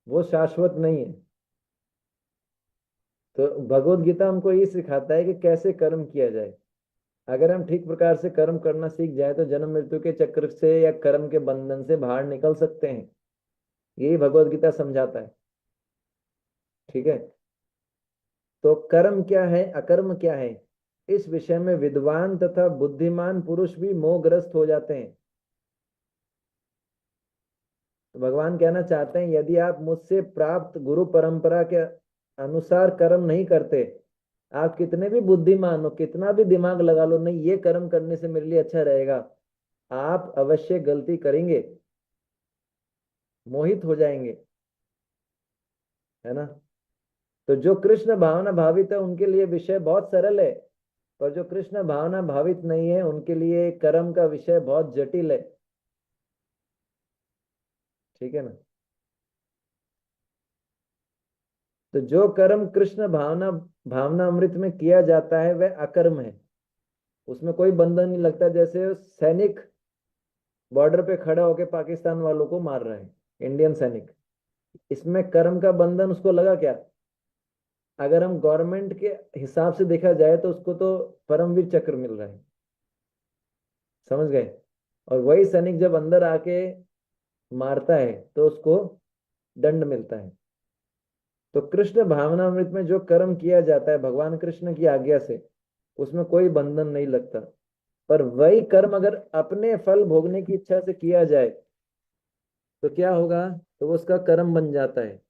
वो शाश्वत नहीं है। तो भगवत गीता हमको ये सिखाता है कि कैसे कर्म किया जाए। अगर हम ठीक प्रकार से कर्म करना सीख जाए तो जन्म मृत्यु के चक्र से या कर्म के बंधन से बाहर निकल सकते हैं। यही भगवत गीता समझाता है। ठीक है। तो कर्म क्या है, अकर्म क्या है, इस विषय में विद्वान तथा बुद्धिमान पुरुष भी मोहग्रस्त हो जाते हैं। तो भगवान कहना चाहते हैं यदि आप मुझसे प्राप्त गुरु परंपरा के अनुसार कर्म नहीं करते, आप कितने भी बुद्धिमान हो, कितना भी दिमाग लगा लो, नहीं ये कर्म करने से मेरे लिए अच्छा रहेगा, आप अवश्य गलती करेंगे, मोहित हो जाएंगे, है ना। तो जो कृष्ण भावना भावित है उनके लिए विषय बहुत सरल है, पर जो कृष्ण भावना भावित नहीं है उनके लिए कर्म का विषय बहुत जटिल है। ठीक है ना। तो जो कर्म कृष्ण भावना भावना अमृत में किया जाता है वह अकर्म है, उसमें कोई बंधन नहीं लगता। जैसे सैनिक बॉर्डर पे खड़ा होकर पाकिस्तान वालों को मार रहा है, इंडियन सैनिक, इसमें कर्म का बंधन उसको लगा क्या? अगर हम गवर्नमेंट के हिसाब से देखा जाए तो उसको तो परमवीर चक्र मिल रहा है, समझ गए। और वही सैनिक जब अंदर आके मारता है तो उसको दंड मिलता है। तो कृष्ण भावनामृत में जो कर्म किया जाता है भगवान कृष्ण की आज्ञा से, उसमें कोई बंधन नहीं लगता। पर वही कर्म अगर अपने फल भोगने की इच्छा से किया जाए तो क्या होगा? तो वो उसका कर्म बन जाता है,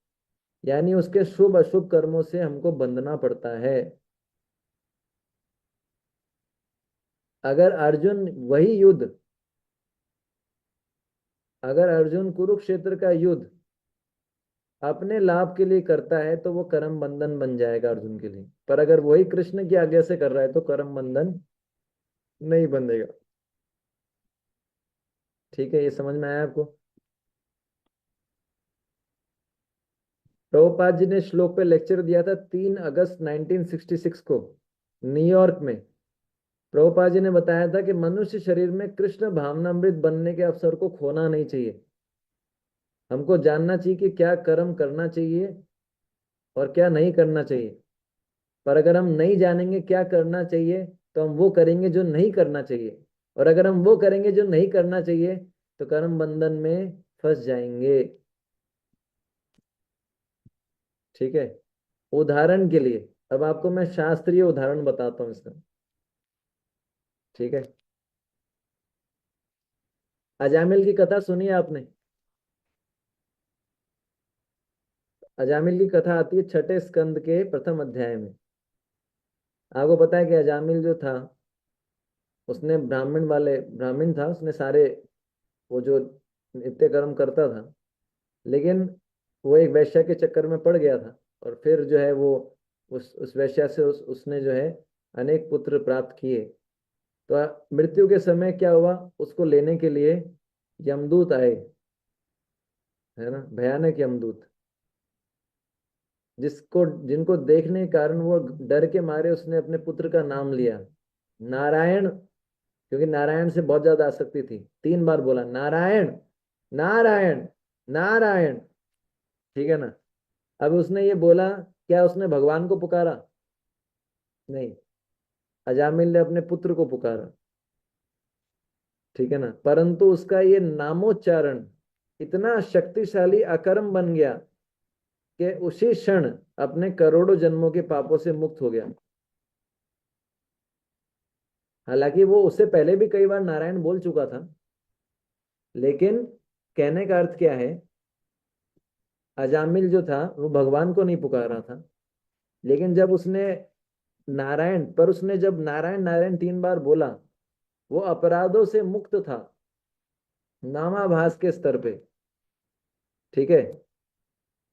यानी उसके शुभ अशुभ कर्मों से हमको बंधना पड़ता है। अगर अर्जुन वही युद्ध, अगर अर्जुन कुरुक्षेत्र का युद्ध अपने लाभ के लिए करता है तो वो कर्म बंधन बन जाएगा अर्जुन के लिए, पर अगर वही कृष्ण की आज्ञा से कर रहा है तो कर्म बंधन नहीं बंधेगा। ठीक है, ये समझ में आया आपको? प्रभुपाद जी ने श्लोक पे लेक्चर दिया था 3 अगस्त 1966 को न्यूयॉर्क में। प्रभुपाद जी ने बताया था कि मनुष्य शरीर में कृष्ण भावनामृत बनने के अवसर को खोना नहीं चाहिए। हमको जानना चाहिए कि क्या कर्म करना चाहिए और क्या नहीं करना चाहिए। पर अगर हम नहीं जानेंगे क्या करना चाहिए तो हम वो करेंगे जो नहीं करना चाहिए, और अगर हम वो करेंगे जो नहीं करना चाहिए तो कर्म बंधन में फंस जाएंगे। ठीक है। उदाहरण के लिए अब आपको मैं शास्त्रीय उदाहरण बताता हूँ इसका। ठीक है। अजामिल की कथा सुनी है आपने? अजामिल की कथा आती है 6ठे स्कंद के प्रथम अध्याय में। आपको पता है कि अजामिल जो था उसने ब्राह्मण था, उसने सारे वो जो नित्य कर्म करता था, लेकिन वो एक वैश्या के चक्कर में पड़ गया था। और फिर जो है वो उस वैश्या से उसने जो है अनेक पुत्र प्राप्त किए। तो मृत्यु के समय क्या हुआ, उसको लेने के लिए यमदूत आए, है ना, भयानक यमदूत, जिनको देखने के कारण वो डर के मारे उसने अपने पुत्र का नाम लिया नारायण, क्योंकि नारायण से बहुत ज्यादा आसक्ति थी। 3 बार बोला नारायण नारायण नारायण। ठीक है ना। अब उसने ये बोला, क्या उसने भगवान को पुकारा? नहीं, अजामिल ने अपने पुत्र को पुकारा। ठीक है ना। परंतु उसका ये नामोच्चारण इतना शक्तिशाली अकर्म बन गया कि उसी क्षण अपने करोड़ों जन्मों के पापों से मुक्त हो गया। हालांकि वो उससे पहले भी कई बार नारायण बोल चुका था, लेकिन कहने का अर्थ क्या है, अजामिल जो था वो भगवान को नहीं पुकार रहा था, लेकिन जब उसने जब नारायण नारायण 3 बार बोला, वो अपराधों से मुक्त था, नामाभास के स्तर पे। ठीक है।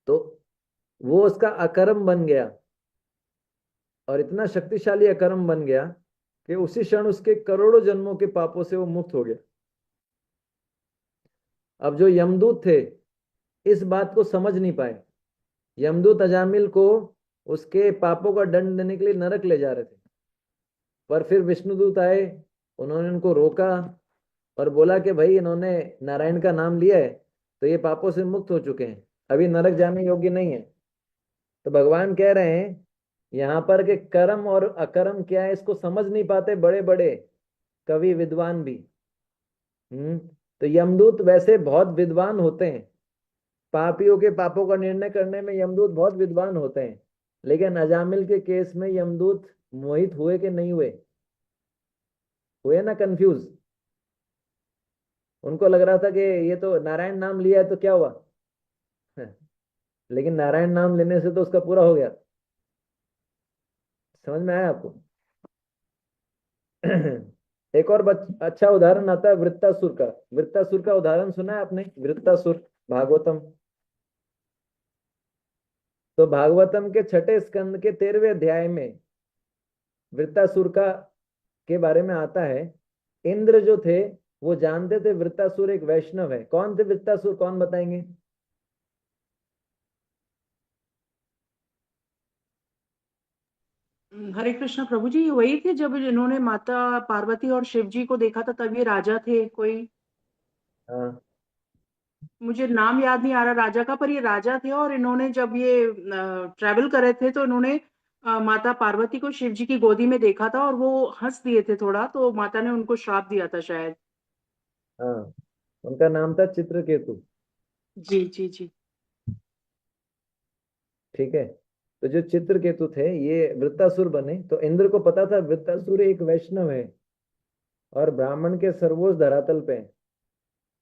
तो वो उसका अकर्म बन गया, और इतना शक्तिशाली अकर्म बन गया कि उसी क्षण उसके करोड़ों जन्मों के पापों से वो मुक्त हो गया। अब जो यमदूत थे इस बात को समझ नहीं पाए। यमदूत अजामिल को उसके पापों का दंड देने के लिए नरक ले जा रहे थे, पर फिर विष्णुदूत आए, उन्होंने उनको रोका और बोला कि भाई इन्होंने नारायण का नाम लिया है तो ये पापों से मुक्त हो चुके हैं, अभी नरक जाने योग्य नहीं है। तो भगवान कह रहे हैं यहाँ पर कि कर्म और अकर्म क्या है इसको समझ नहीं पाते बड़े बड़े कवि विद्वान भी। हम्म। तो यमदूत वैसे बहुत विद्वान होते हैं, पापियों के पापों का निर्णय करने में यमदूत बहुत विद्वान होते हैं, लेकिन अजामिल के केस में यमदूत मोहित हुए कि नहीं हुए? हुए ना कंफ्यूज। उनको लग रहा था कि ये तो नारायण नाम लिया है तो क्या हुआ लेकिन नारायण नाम लेने से तो उसका पूरा हो गया। समझ में आया आपको? एक और अच्छा उदाहरण आता है वृत्तासुर का। वृत्तासुर का उदाहरण सुना है आपने? वृत्तासुर भागवतम। तो भागवतम के छठे स्कंद के 13वें अध्याय में वृत्तासुर का के बारे में आता है। इंद्र जो थे वो जानते थे वृत्तासुर एक वैष्णव है। कौन थे वृत्तासुर, कौन बताएंगे? हरे कृष्णा प्रभु जी, वही थे जब इन्होंने माता पार्वती और शिव जी को देखा था, तब ये राजा थे कोई। हाँ मुझे नाम याद नहीं आ रहा राजा का, पर ये राजा थे और इन्होंने जब ये ट्रैवल कर रहे थे तो इन्होंने माता पार्वती को शिव जी की गोदी में देखा था और वो हंस दिए थे थोड़ा, तो माता ने उनको श्राप दिया था शायद। हाँ, उनका नाम था चित्रकेतु। जी जी जी। ठीक है। तो जो चित्रकेतु थे ये वृत्तासुर बने। तो इंद्र को पता था वृत्तासुर एक वैष्णव है और ब्राह्मण के सर्वोच्च धरातल पे है।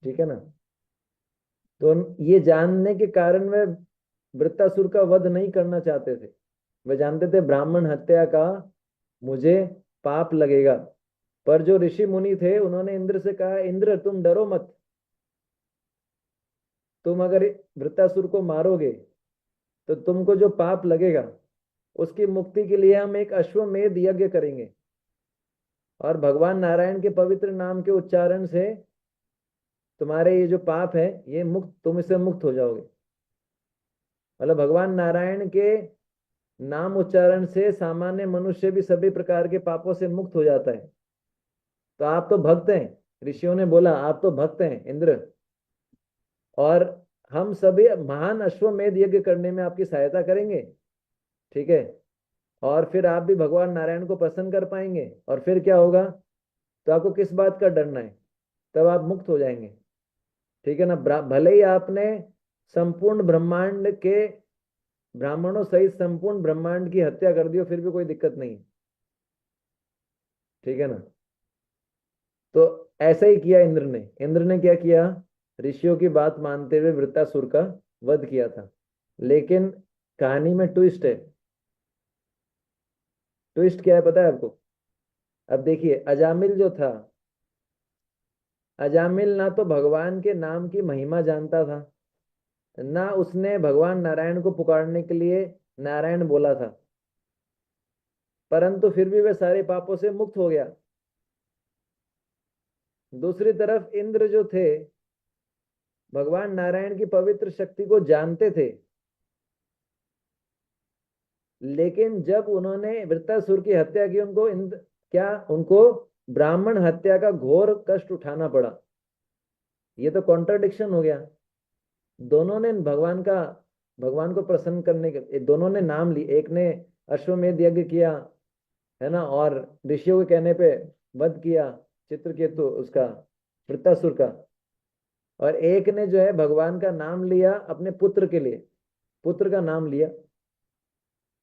ठीक है ना? तो ये जानने के कारण वे वृत्तासुर का वध नहीं करना चाहते थे। वे जानते थे ब्राह्मण हत्या का मुझे पाप लगेगा। पर जो ऋषि मुनि थे उन्होंने इंद्र से कहा, इंद्र तुम डरो मत। तुम अगर वृत्तासुर को मारोगे तो तुमको जो पाप लगेगा उसकी मुक्ति के लिए हम एक अश्वमेध यज्ञ करेंगे और भगवान नारायण के पवित्र नाम के उच्चारण से तुम्हारे ये जो पाप है ये मुक्त, तुम इससे मुक्त हो जाओगे। मतलब भगवान नारायण के नाम उच्चारण से सामान्य मनुष्य भी सभी प्रकार के पापों से मुक्त हो जाता है। तो आप तो भक्त हैं, ऋषियों ने बोला आप तो भक्त हैं इंद्र, और हम सभी महान अश्वमेध यज्ञ करने में आपकी सहायता करेंगे। ठीक है? और फिर आप भी भगवान नारायण को प्रसन्न कर पाएंगे और फिर क्या होगा? तो आपको किस बात का डरना है? तब आप मुक्त हो जाएंगे। ठीक है ना? भले ही आपने संपूर्ण ब्रह्मांड के ब्राह्मणों सहित संपूर्ण ब्रह्मांड की हत्या कर दी हो फिर भी कोई दिक्कत नहीं। ठीक है ना? तो ऐसा ही किया इंद्र ने। इंद्र ने क्या किया? ऋषियों की बात मानते हुए वृत्तासुर का वध किया था। लेकिन कहानी में ट्विस्ट है। ट्विस्ट क्या है पता है आपको? अब देखिए, अजामिल जो था, अजामिल ना तो भगवान के नाम की महिमा जानता था, ना उसने भगवान नारायण को पुकारने के लिए नारायण बोला था, परंतु फिर भी वह सारे पापों से मुक्त हो गया। दूसरी तरफ इंद्र जो थे भगवान नारायण की पवित्र शक्ति को जानते थे, लेकिन जब उन्होंने वृत्तासुर की हत्या की उनको उनको ब्राह्मण हत्या का घोर कष्ट उठाना पड़ा। ये तो कॉन्ट्रडिक्शन हो गया। दोनों ने भगवान को प्रसन्न करने के दोनों ने नाम ली। एक ने अश्वमेध यज्ञ किया, है ना, और ऋषियों के कहने पे वध किया चित्रकेतु उसका, वृत्तासुर का। और एक ने जो है भगवान का नाम लिया अपने पुत्र के लिए, पुत्र का नाम लिया।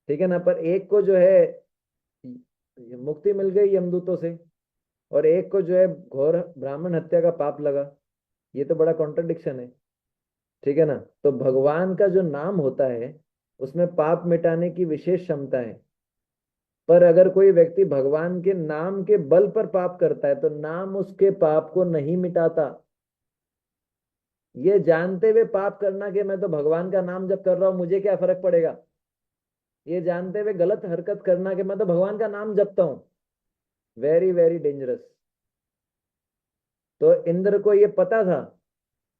ठीक है ना? पर एक को जो है मुक्ति मिल गई यमदूतों से और एक को जो है घोर ब्राह्मण हत्या का पाप लगा। ये तो बड़ा कॉन्ट्रडिक्शन है। ठीक है ना? तो भगवान का जो नाम होता है उसमें पाप मिटाने की विशेष क्षमता है। पर अगर कोई व्यक्ति भगवान के नाम के बल पर पाप करता है तो नाम उसके पाप को नहीं मिटाता। ये जानते हुए पाप करना कि मैं तो भगवान का नाम जब कर रहा हूं मुझे क्या फर्क पड़ेगा, ये जानते हुए गलत हरकत करना कि मैं तो भगवान का नाम जपता हूं, वेरी वेरी डेंजरस। तो इंद्र को ये पता था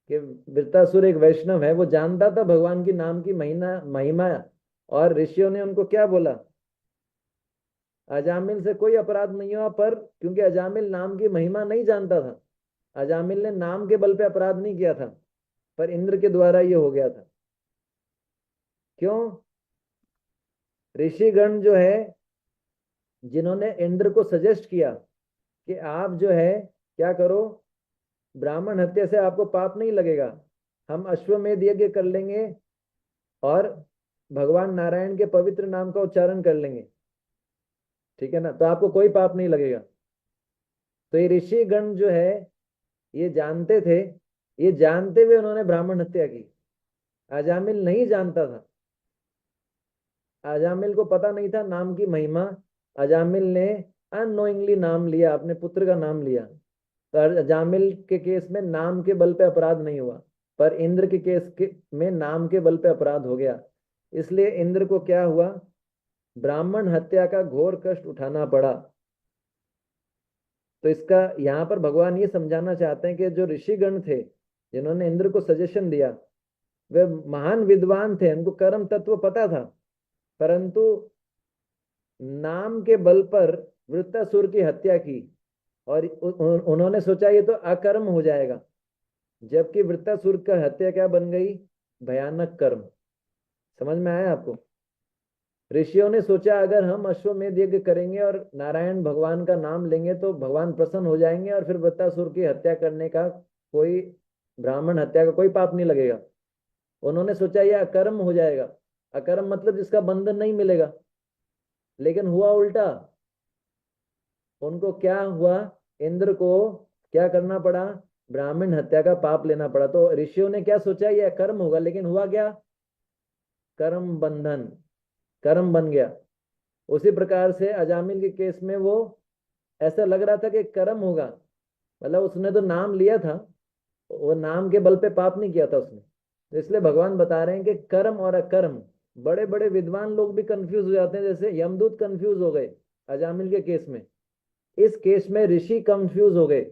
कि वृत्तासुर एक वैष्णव है, वो जानता था भगवान की नाम की महिमा। और ऋषियों ने उनको क्या बोला? अजामिल से कोई अपराध नहीं हुआ, पर क्योंकि अजामिल नाम की महिमा नहीं जानता था, अजामिल ने नाम के बल पे अपराध नहीं किया था, पर इंद्र के द्वारा ये हो गया था। क्यों? ऋषिगण जो है जिन्होंने इंद्र को सजेस्ट किया कि आप जो है क्या करो, ब्राह्मण हत्या से आपको पाप नहीं लगेगा, हम अश्वमेध यज्ञ कर लेंगे और भगवान नारायण के पवित्र नाम का उच्चारण कर लेंगे। ठीक है ना? तो आपको कोई पाप नहीं लगेगा। तो ये ऋषिगण जो है ये जानते थे, ये जानते हुए उन्होंने ब्राह्मण हत्या की। अजामिल नहीं जानता था, अजामिल को पता नहीं था नाम की महिमा। अजामिल ने अननोइंगली नाम लिया, अपने पुत्र का नाम लिया। पर अजामिल के केस में नाम के बल पे अपराध नहीं हुआ, पर इंद्र के केस में नाम के बल पे अपराध हो गया। इसलिए इंद्र को क्या हुआ, ब्राह्मण हत्या का घोर कष्ट उठाना पड़ा। तो इसका यहाँ पर भगवान ये समझाना चाहते हैं कि जो ऋषिगण थे जिन्होंने इंद्र को सजेशन दिया, वे महान विद्वान थे, उनको कर्म तत्व पता था, परंतु नाम के बल पर वृत्तासुर की हत्या की और उन्होंने सोचा ये तो अकर्म हो जाएगा, जबकि वृत्तासुर का हत्या क्या बन गई, भयानक कर्म। समझ में आया आपको? ऋषियों ने सोचा अगर हम अश्वमेध यज्ञ करेंगे और नारायण भगवान का नाम लेंगे तो भगवान प्रसन्न हो जाएंगे और फिर वृत्तासुर की हत्या करने का कोई, ब्राह्मण हत्या का कोई पाप नहीं लगेगा। उन्होंने सोचा यह अकर्म हो जाएगा, अकर्म मतलब जिसका बंधन नहीं मिलेगा। लेकिन हुआ उल्टा, उनको क्या हुआ, इंद्र को क्या करना पड़ा, ब्राह्मण हत्या का पाप लेना पड़ा। तो ऋषियों ने क्या सोचा यह कर्म होगा, लेकिन हुआ क्या, कर्म बंधन, कर्म बन गया। उसी प्रकार से अजामिल के केस में वो ऐसा लग रहा था कि कर्म होगा, मतलब उसने तो नाम लिया था, वो नाम के बल पे पाप नहीं किया था उसने। तो इसलिए भगवान बता रहे हैं कि कर्म और अकर्म, बड़े बड़े विद्वान लोग भी कंफ्यूज हो जाते हैं, जैसे यमदूत कंफ्यूज हो गए अजामिल के केस में। इस केस में ऋषि कंफ्यूज हो गए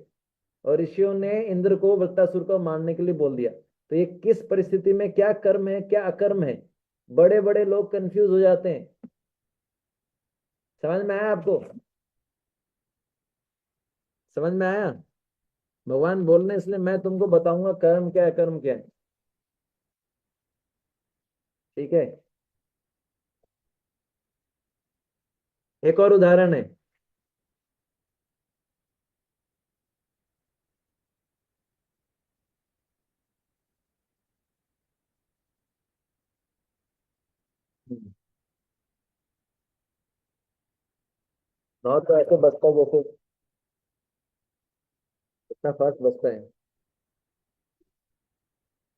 और ऋषियों ने इंद्र को वृत्तासुर को मारने के लिए बोल दिया। तो ये किस परिस्थिति में क्या कर्म है क्या अकर्म है, बड़े बड़े लोग कंफ्यूज हो जाते हैं। समझ में आया आपको? समझ में आया? भगवान बोल रहे हैं इसलिए मैं तुमको बताऊंगा कर्म क्या है अकर्म क्या है। ठीक है, एक और उदाहरण है। नॉट तो ऐसे बसता है जैसे इतना फास्ट बसता है।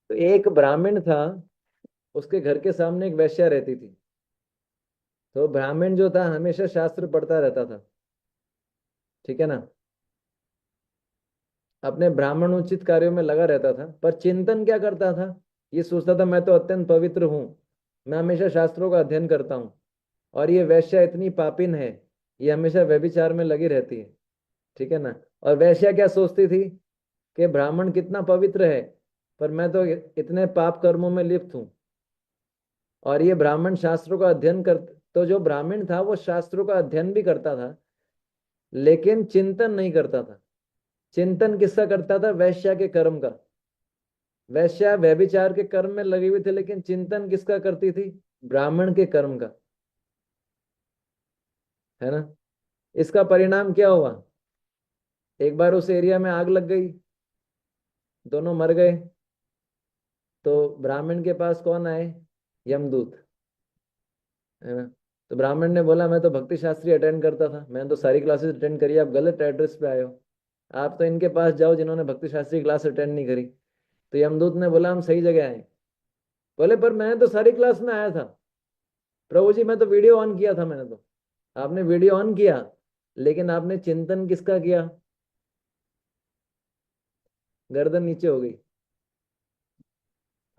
तो एक ब्राह्मण था, उसके घर के सामने एक वैश्या रहती थी। तो ब्राह्मण जो था हमेशा शास्त्र पढ़ता रहता था, ठीक है ना, अपने ब्राह्मण उचित कार्यों में लगा रहता था। पर चिंतन क्या करता था, ये सोचता था मैं तो अत्यंत पवित्र हूँ, मैं हमेशा शास्त्रों का अध्ययन करता हूँ, और ये वैश्या इतनी पापिन है, ये हमेशा व्यभिचार में लगी रहती है, ठीक है ना। और वैश्या क्या सोचती थी कि ब्राह्मण कितना पवित्र है, पर मैं तो इतने पाप कर्मों में लिप्त हूँ। और ये ब्राह्मण शास्त्रों का अध्ययन कर, तो जो ब्राह्मण था वो शास्त्रों का अध्ययन भी करता था लेकिन चिंतन नहीं करता था। चिंतन किसका करता था, वैश्या के कर्म का। वैश्या व्यभिचार के कर्म में लगी हुई थी, लेकिन चिंतन किसका करती थी, ब्राह्मण के कर्म का, है ना। इसका परिणाम क्या हुआ, एक बार उस एरिया में आग लग गई, दोनों मर गए। तो ब्राह्मण के पास कौन आए, यमदूत, है ना। तो ब्राह्मण ने बोला मैं तो भक्ति शास्त्री अटेंड करता था, मैंने तो सारी क्लासेस अटेंड करी, आप गलत एड्रेस पे आए हो, आप तो इनके पास जाओ जिन्होंने भक्ति शास्त्री क्लास अटेंड नहीं करी। तो यमदूत ने बोला हम सही जगह आए। बोले पर मैंने तो सारी क्लास में आया था प्रभु जी, मैं तो वीडियो ऑन किया था, मैंने तो, आपने वीडियो ऑन किया लेकिन आपने चिंतन किसका किया, गर्दन नीचे हो गई।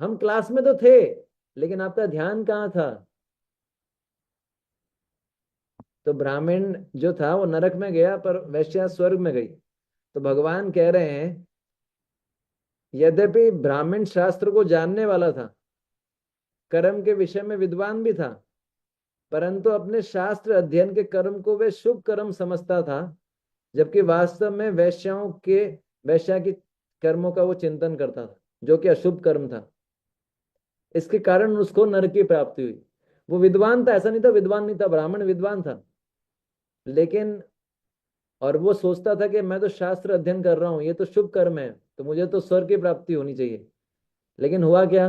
हम क्लास में तो थे लेकिन आपका ध्यान कहाँ था। तो ब्राह्मण जो था वो नरक में गया पर वैश्या स्वर्ग में गई। तो भगवान कह रहे हैं यद्यपि ब्राह्मण शास्त्र को जानने वाला था, कर्म के विषय में विद्वान भी था, परंतु अपने शास्त्र अध्ययन के कर्म को वे शुभ कर्म समझता था, जबकि वास्तव में वैश्या की कर्मों का वो चिंतन करता था जो कि अशुभ कर्म था। इसके कारण उसको नरक की प्राप्ति हुई। वो विद्वान था, ऐसा नहीं था विद्वान नहीं था, ब्राह्मण विद्वान था, लेकिन और वो सोचता था कि मैं तो शास्त्र अध्ययन कर रहा हूँ, ये तो शुभ कर्म है, तो मुझे तो स्वर्ग की प्राप्ति होनी चाहिए। लेकिन हुआ क्या,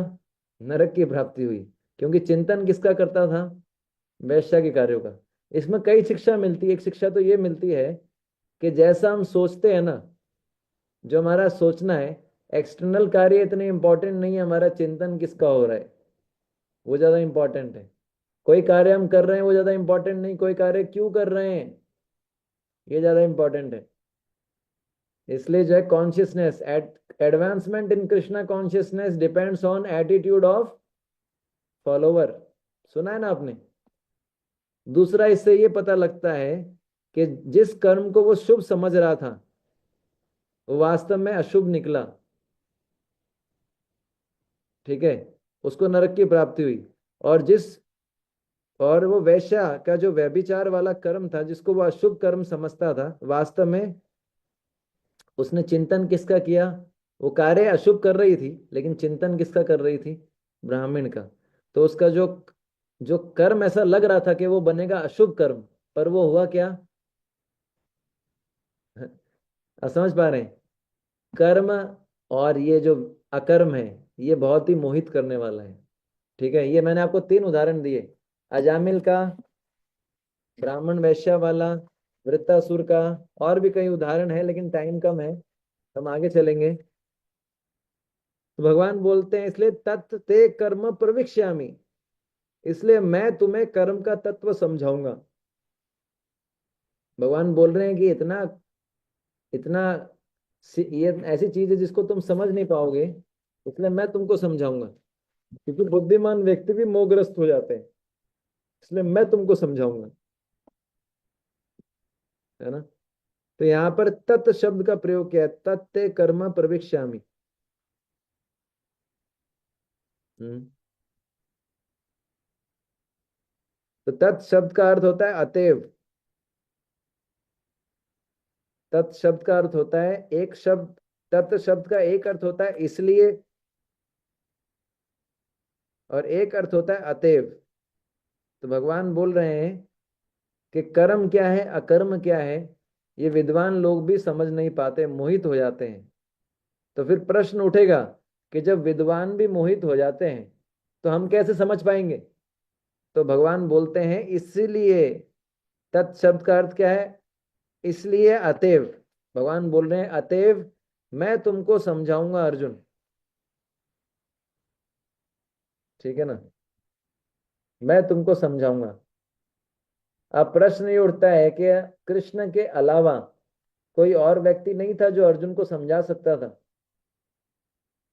नरक की प्राप्ति हुई, क्योंकि चिंतन किसका करता था, वैश्या के कार्यों का। इसमें कई शिक्षा मिलती है। एक शिक्षा तो ये मिलती है कि जैसा हम सोचते हैं ना जो हमारा सोचना है, एक्सटर्नल कार्य इतने इंपॉर्टेंट नहीं है, हमारा चिंतन किसका हो रहा है वो ज्यादा इंपॉर्टेंट है। कोई कार्य हम कर रहे हैं वो ज्यादा इंपॉर्टेंट नहीं, कोई कार्य क्यों कर रहे हैं ये ज्यादा इंपॉर्टेंट है। इसलिए जो है consciousness, advancement in Krishna consciousness depends on attitude of follower. सुना है ना आपने। दूसरा इससे ये पता लगता है कि जिस कर्म को वो शुभ समझ रहा था वो वास्तव में अशुभ निकला, ठीक है, उसको नरक की प्राप्ति हुई। और और वो वैश्या का जो व्यभिचार वाला कर्म था जिसको वो अशुभ कर्म समझता था, वास्तव में उसने चिंतन किसका किया। वो कार्य अशुभ कर रही थी लेकिन चिंतन किसका कर रही थी, ब्राह्मण का। तो उसका जो जो कर्म ऐसा लग रहा था कि वो बनेगा अशुभ कर्म, पर वो हुआ क्या। समझ पा रहे हैं। कर्म और ये जो अकर्म है ये बहुत ही मोहित करने वाला है, ठीक है। ये मैंने आपको 3 उदाहरण दिए, अजामिल का, ब्राह्मण वैश्य वाला, वृत्तासुर का। और भी कई उदाहरण है लेकिन टाइम कम है, हम आगे चलेंगे। तो भगवान बोलते हैं इसलिए तत् ते कर्म प्रविक्ष्यामि, इसलिए मैं तुम्हें कर्म का तत्व समझाऊंगा। भगवान बोल रहे हैं कि इतना इतना ये ऐसी चीज है जिसको तुम समझ नहीं पाओगे, इसलिए मैं तुमको समझाऊंगा। क्योंकि बुद्धिमान व्यक्ति भी मोहग्रस्त हो जाते हैं, इसलिए मैं तुमको समझाऊंगा, है ना। तो यहाँ पर तत् शब्द का प्रयोग किया है, तत्ते कर्म प्रविक्ष्यामि। हम्म। तो तत् शब्द का अर्थ होता है अतएव। तत् शब्द का अर्थ होता है एक शब्द, तत् शब्द का एक अर्थ होता है इसलिए, और एक अर्थ होता है अतएव। तो भगवान बोल रहे हैं कि कर्म क्या है अकर्म क्या है ये विद्वान लोग भी समझ नहीं पाते, मोहित हो जाते हैं। तो फिर प्रश्न उठेगा कि जब विद्वान भी मोहित हो जाते हैं तो हम कैसे समझ पाएंगे। तो भगवान बोलते हैं इसीलिए, तत् शब्द का अर्थ क्या है, इसलिए अतएव। भगवान बोल रहे हैं अतएव मैं तुमको समझाऊंगा अर्जुन, ठीक है ना, मैं तुमको समझाऊंगा। अब प्रश्न ये उठता है कि कृष्ण के अलावा कोई और व्यक्ति नहीं था जो अर्जुन को समझा सकता था,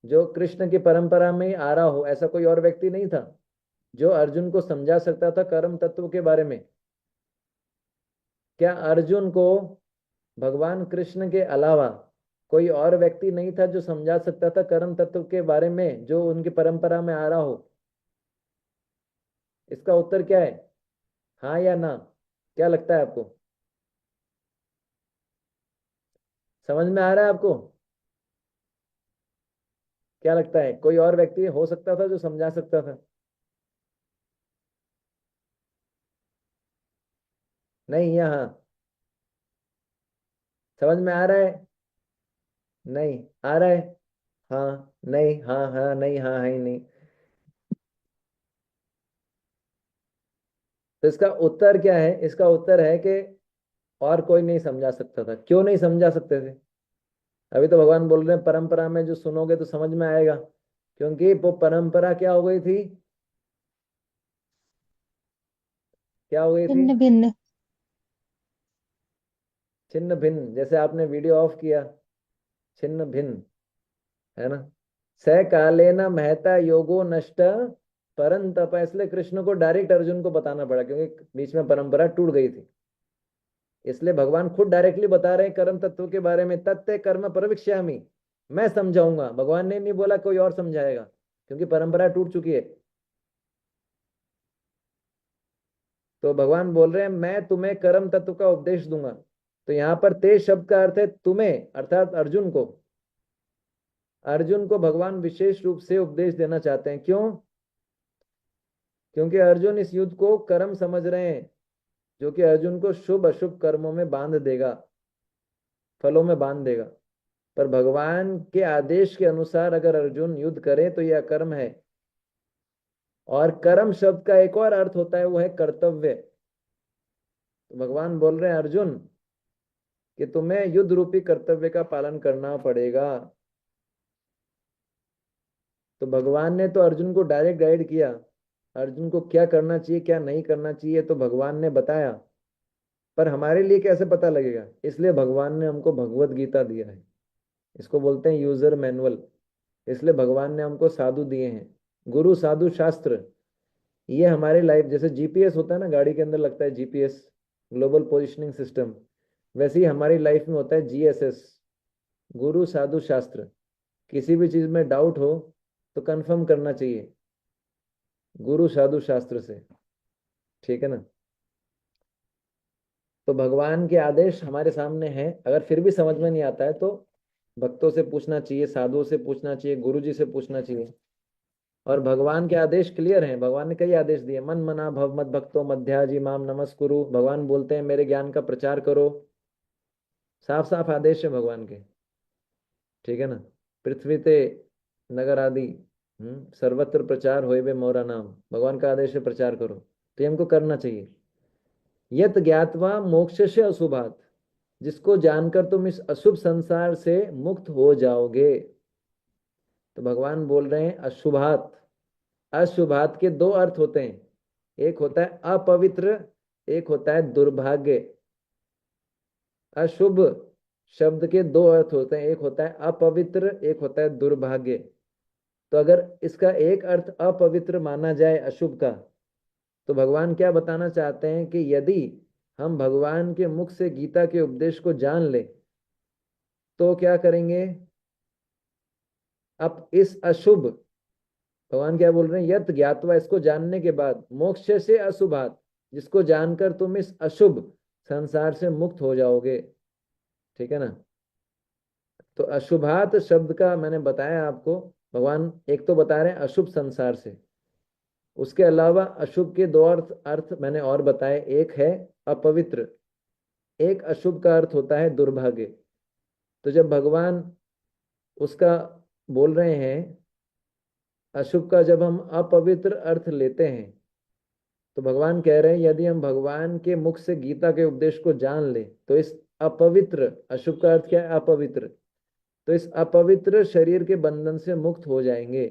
जो कृष्ण की परंपरा में आ रहा हो, ऐसा कोई और व्यक्ति नहीं था जो अर्जुन को समझा सकता था कर्म तत्व के बारे में। क्या अर्जुन को भगवान कृष्ण के अलावा कोई और व्यक्ति नहीं था जो समझा सकता था कर्म तत्व के बारे में जो उनकी परंपरा में आ रहा हो। इसका उत्तर क्या है, हाँ या ना, क्या लगता है आपको, समझ में आ रहा है आपको। क्या लगता है कोई और व्यक्ति हो सकता था जो समझा सकता था। नहीं या हाँ, समझ में आ रहा है, नहीं आ रहा है, हाँ नहीं, हाँ हाँ नहीं, हाँ है ही नहीं। तो इसका उत्तर क्या है, इसका उत्तर है कि और कोई नहीं समझा सकता था। क्यों नहीं समझा सकते थे, अभी तो भगवान बोल रहे हैं परंपरा में जो सुनोगे तो समझ में आएगा, क्योंकि वो परंपरा क्या हो गई थी, क्या हो गई थी, भिन्न भिन्न। छिन्न भिन्न। जैसे आपने वीडियो ऑफ किया, छिन्न भिन्न, है ना। स काले न महता योगो नष्ट परंतप, इसलिए कृष्ण को डायरेक्ट अर्जुन को बताना पड़ा क्योंकि बीच में परंपरा टूट गई थी। इसलिए भगवान खुद डायरेक्टली बता रहे हैं कर्म तत्व के बारे में, तत्ते कर्म प्रविक्ष्यामि, मैं समझाऊंगा। भगवान ने नहीं बोला कोई और समझाएगा, क्योंकि परंपरा टूट चुकी है। तो भगवान बोल रहे हैं मैं तुम्हें कर्म तत्व का उपदेश दूंगा। तो यहाँ पर ते शब्द का अर्थ है तुम्हें, अर्थात अर्जुन को। अर्जुन को भगवान विशेष रूप से उपदेश देना चाहते हैं। क्यों, क्योंकि अर्जुन इस युद्ध को कर्म समझ रहे हैं जो कि अर्जुन को शुभ अशुभ कर्मों में बांध देगा, फलों में बांध देगा। पर भगवान के आदेश के अनुसार अगर अर्जुन युद्ध करे तो यह अकर्म है। और कर्म शब्द का एक और अर्थ होता है, वो है कर्तव्य। तो भगवान बोल रहे हैं अर्जुन कि तुम्हें युद्ध रूपी कर्तव्य का पालन करना पड़ेगा। तो भगवान ने तो अर्जुन को डायरेक्ट गाइड किया, अर्जुन को क्या करना चाहिए क्या नहीं करना चाहिए तो भगवान ने बताया, पर हमारे लिए कैसे पता लगेगा, इसलिए भगवान ने हमको भगवत गीता दिया है। इसको बोलते हैं यूजर मैनुअल। इसलिए भगवान ने हमको साधु दिए हैं, गुरु साधु शास्त्र। ये हमारे लाइफ जैसे जीपीएस होता है ना, गाड़ी के अंदर लगता है जीपीएस, ग्लोबल पोजिशनिंग सिस्टम, वैसे ही हमारी लाइफ में होता है जीएसएस, गुरु साधु शास्त्र। किसी भी चीज में डाउट हो तो कंफर्म करना चाहिए गुरु साधु शास्त्र से, ठीक है ना। तो भगवान के आदेश हमारे सामने हैं, अगर फिर भी समझ में नहीं आता है तो भक्तों से पूछना चाहिए, साधुओं से पूछना चाहिए, गुरु जी से पूछना चाहिए। और भगवान के आदेश क्लियर हैं, भगवान ने कई आदेश दिए, मन मना भव मद भक्तो मध्याजी माम नमस्कुरु। भगवान बोलते हैं मेरे ज्ञान का प्रचार करो, साफ साफ आदेश है भगवान के, ठीक है ना। पृथ्वी ते नगर आदि सर्वत्र प्रचार होए बे मोरा नाम, भगवान का आदेश है प्रचार करो, तो ये हमको करना चाहिए। यत ज्ञातवा मोक्ष से अशुभात, जिसको जानकर तुम इस अशुभ संसार से मुक्त हो जाओगे। तो भगवान बोल रहे हैं अशुभात, अशुभात के दो अर्थ होते हैं, एक होता है अपवित्र, एक होता है दुर्भाग्य। अशुभ शब्द के दो अर्थ होते हैं, एक होता है अपवित्र, एक होता है दुर्भाग्य। तो अगर इसका एक अर्थ अपवित्र माना जाए अशुभ का, तो भगवान क्या बताना चाहते हैं कि यदि हम भगवान के मुख से गीता के उपदेश को जान ले तो क्या करेंगे, अब इस अशुभ, भगवान क्या बोल रहे हैं, यत ज्ञातवा, इसको जानने के बाद, मोक्ष से अशुभात, जिसको जानकर तुम इस अशुभ संसार से मुक्त हो जाओगे, ठीक है ना। तो अशुभात शब्द का मैंने बताया आपको, भगवान एक तो बता रहे हैं अशुभ संसार से, उसके अलावा अशुभ के दो अर्थ मैंने और बताए, एक है अपवित्र, एक अशुभ का अर्थ होता है दुर्भाग्य। तो जब भगवान उसका बोल रहे हैं अशुभ का, जब हम अपवित्र अर्थ लेते हैं, तो भगवान कह रहे हैं यदि हम भगवान के मुख से गीता के उपदेश को जान ले तो इस अपवित्र, अशुभ का अर्थ क्या है अपवित्र, तो इस अपवित्र शरीर के बंधन से मुक्त हो जाएंगे।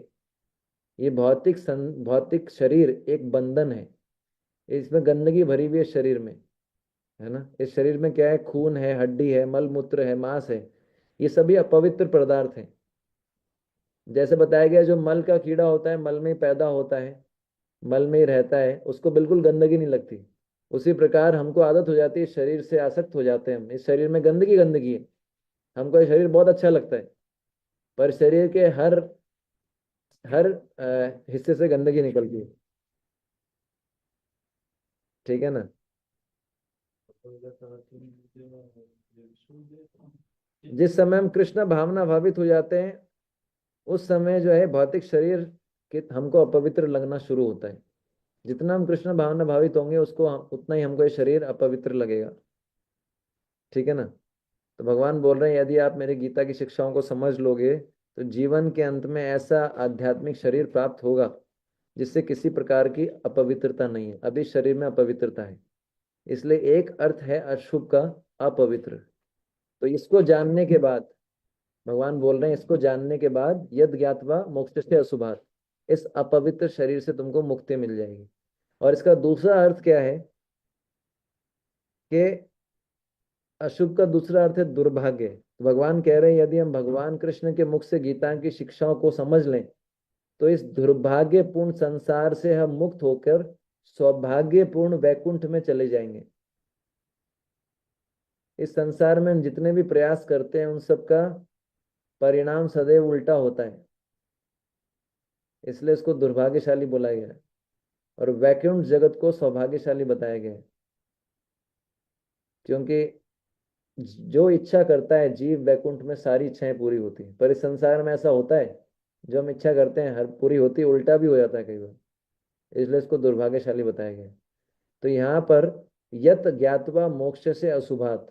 ये भौतिक शरीर एक बंधन है, इसमें गंदगी भरी हुई है शरीर में, है ना। इस शरीर में क्या है, खून है, हड्डी है, मल मूत्र है, मांस है, ये सभी अपवित्र पदार्थ हैं। जैसे बताया गया जो मल का कीड़ा होता है मल में पैदा होता है, मल में ही रहता है, उसको बिल्कुल गंदगी नहीं लगती। उसी प्रकार हमको आदत हो जाती है, शरीर से आसक्त हो जाते हैं हम, इस शरीर में गंदगी गंदगी है, हमको ये शरीर बहुत अच्छा लगता है, पर शरीर के हर हर हिस्से से गंदगी निकलती है, ठीक है ना। जिस समय हम कृष्ण भावना भावित हो जाते हैं उस समय जो है भौतिक शरीर के हमको अपवित्र लगना शुरू होता है। जितना हम कृष्ण भावना भावित होंगे उसको उतना ही हमको ये शरीर अपवित्र लगेगा, ठीक है ना। तो भगवान बोल रहे हैं यदि आप मेरी गीता की शिक्षाओं को समझ लोगे तो जीवन के अंत में ऐसा आध्यात्मिक शरीर प्राप्त होगा जिससे किसी प्रकार की अपवित्रता नहीं है। अभी शरीर में अपवित्रता है, इसलिए एक अर्थ है अशुभ का अपवित्र। तो इसको जानने के बाद भगवान बोल रहे हैं, इसको जानने के बाद यद ज्ञातवा मोक्ष से अशुभात, इस अपवित्र शरीर से तुमको मुक्ति मिल जाएगी। और इसका दूसरा अर्थ क्या है कि अशुभ का दूसरा अर्थ है दुर्भाग्य। तो भगवान कह रहे हैं यदि हम भगवान कृष्ण के मुख से गीता की शिक्षाओं को समझ लें तो इस दुर्भाग्यपूर्ण संसार से हम मुक्त होकर सौभाग्यपूर्ण वैकुंठ में चले जाएंगे। इस संसार में हम जितने भी प्रयास करते हैं उन सब का परिणाम सदैव उल्टा होता है, इसलिए इसको दुर्भाग्यशाली बोला गया है, और वैकुंठ जगत को सौभाग्यशाली बताया गया है। क्योंकि जो इच्छा करता है जीव, वैकुंठ में सारी इच्छाएं पूरी होती है, पर इस संसार में ऐसा होता है जो हम इच्छा करते हैं हर पूरी होती है, उल्टा भी हो जाता है कई बार, इसलिए इसको दुर्भाग्यशाली बताया गया है। तो यहाँ पर यत ज्ञातवा मोक्ष से अशुभात,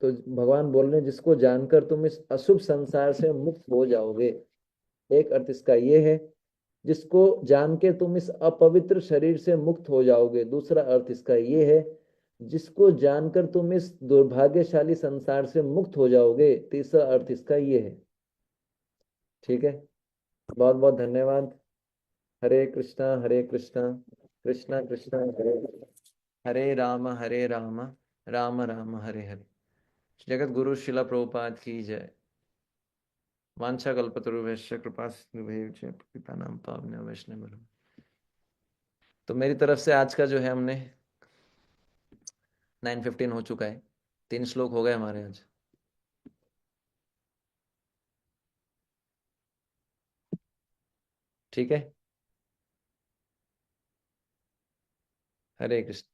तो भगवान बोल रहे हैं जिसको जानकर तुम इस अशुभ संसार से मुक्त हो जाओगे, एक अर्थ इसका ये है जिसको जान के तुम इस अपवित्र शरीर से मुक्त हो जाओगे। दूसरा अर्थ इसका ये है जिसको जानकर तुम इस दुर्भाग्यशाली संसार से मुक्त हो जाओगे, तीसरा अर्थ इसका ये है। ठीक है, बहुत बहुत धन्यवाद। हरे कृष्णा हरे कृष्णा, कृष्णा कृष्णा हरे हरे, हरे राम राम राम हरे हरे। जगत गुरु शिला प्रभुपाद की जय। वांछा कल्पतरुभ्यश्च कृपा सिन्धुभ्यश्च पतितानां पावनेभ्यो वैष्णवेभ्यो। तो मेरी तरफ से आज का जो है, हमने 9:15 हो चुका है, 3 श्लोक हो गए हमारे आज। ठीक है, हरे कृष्ण।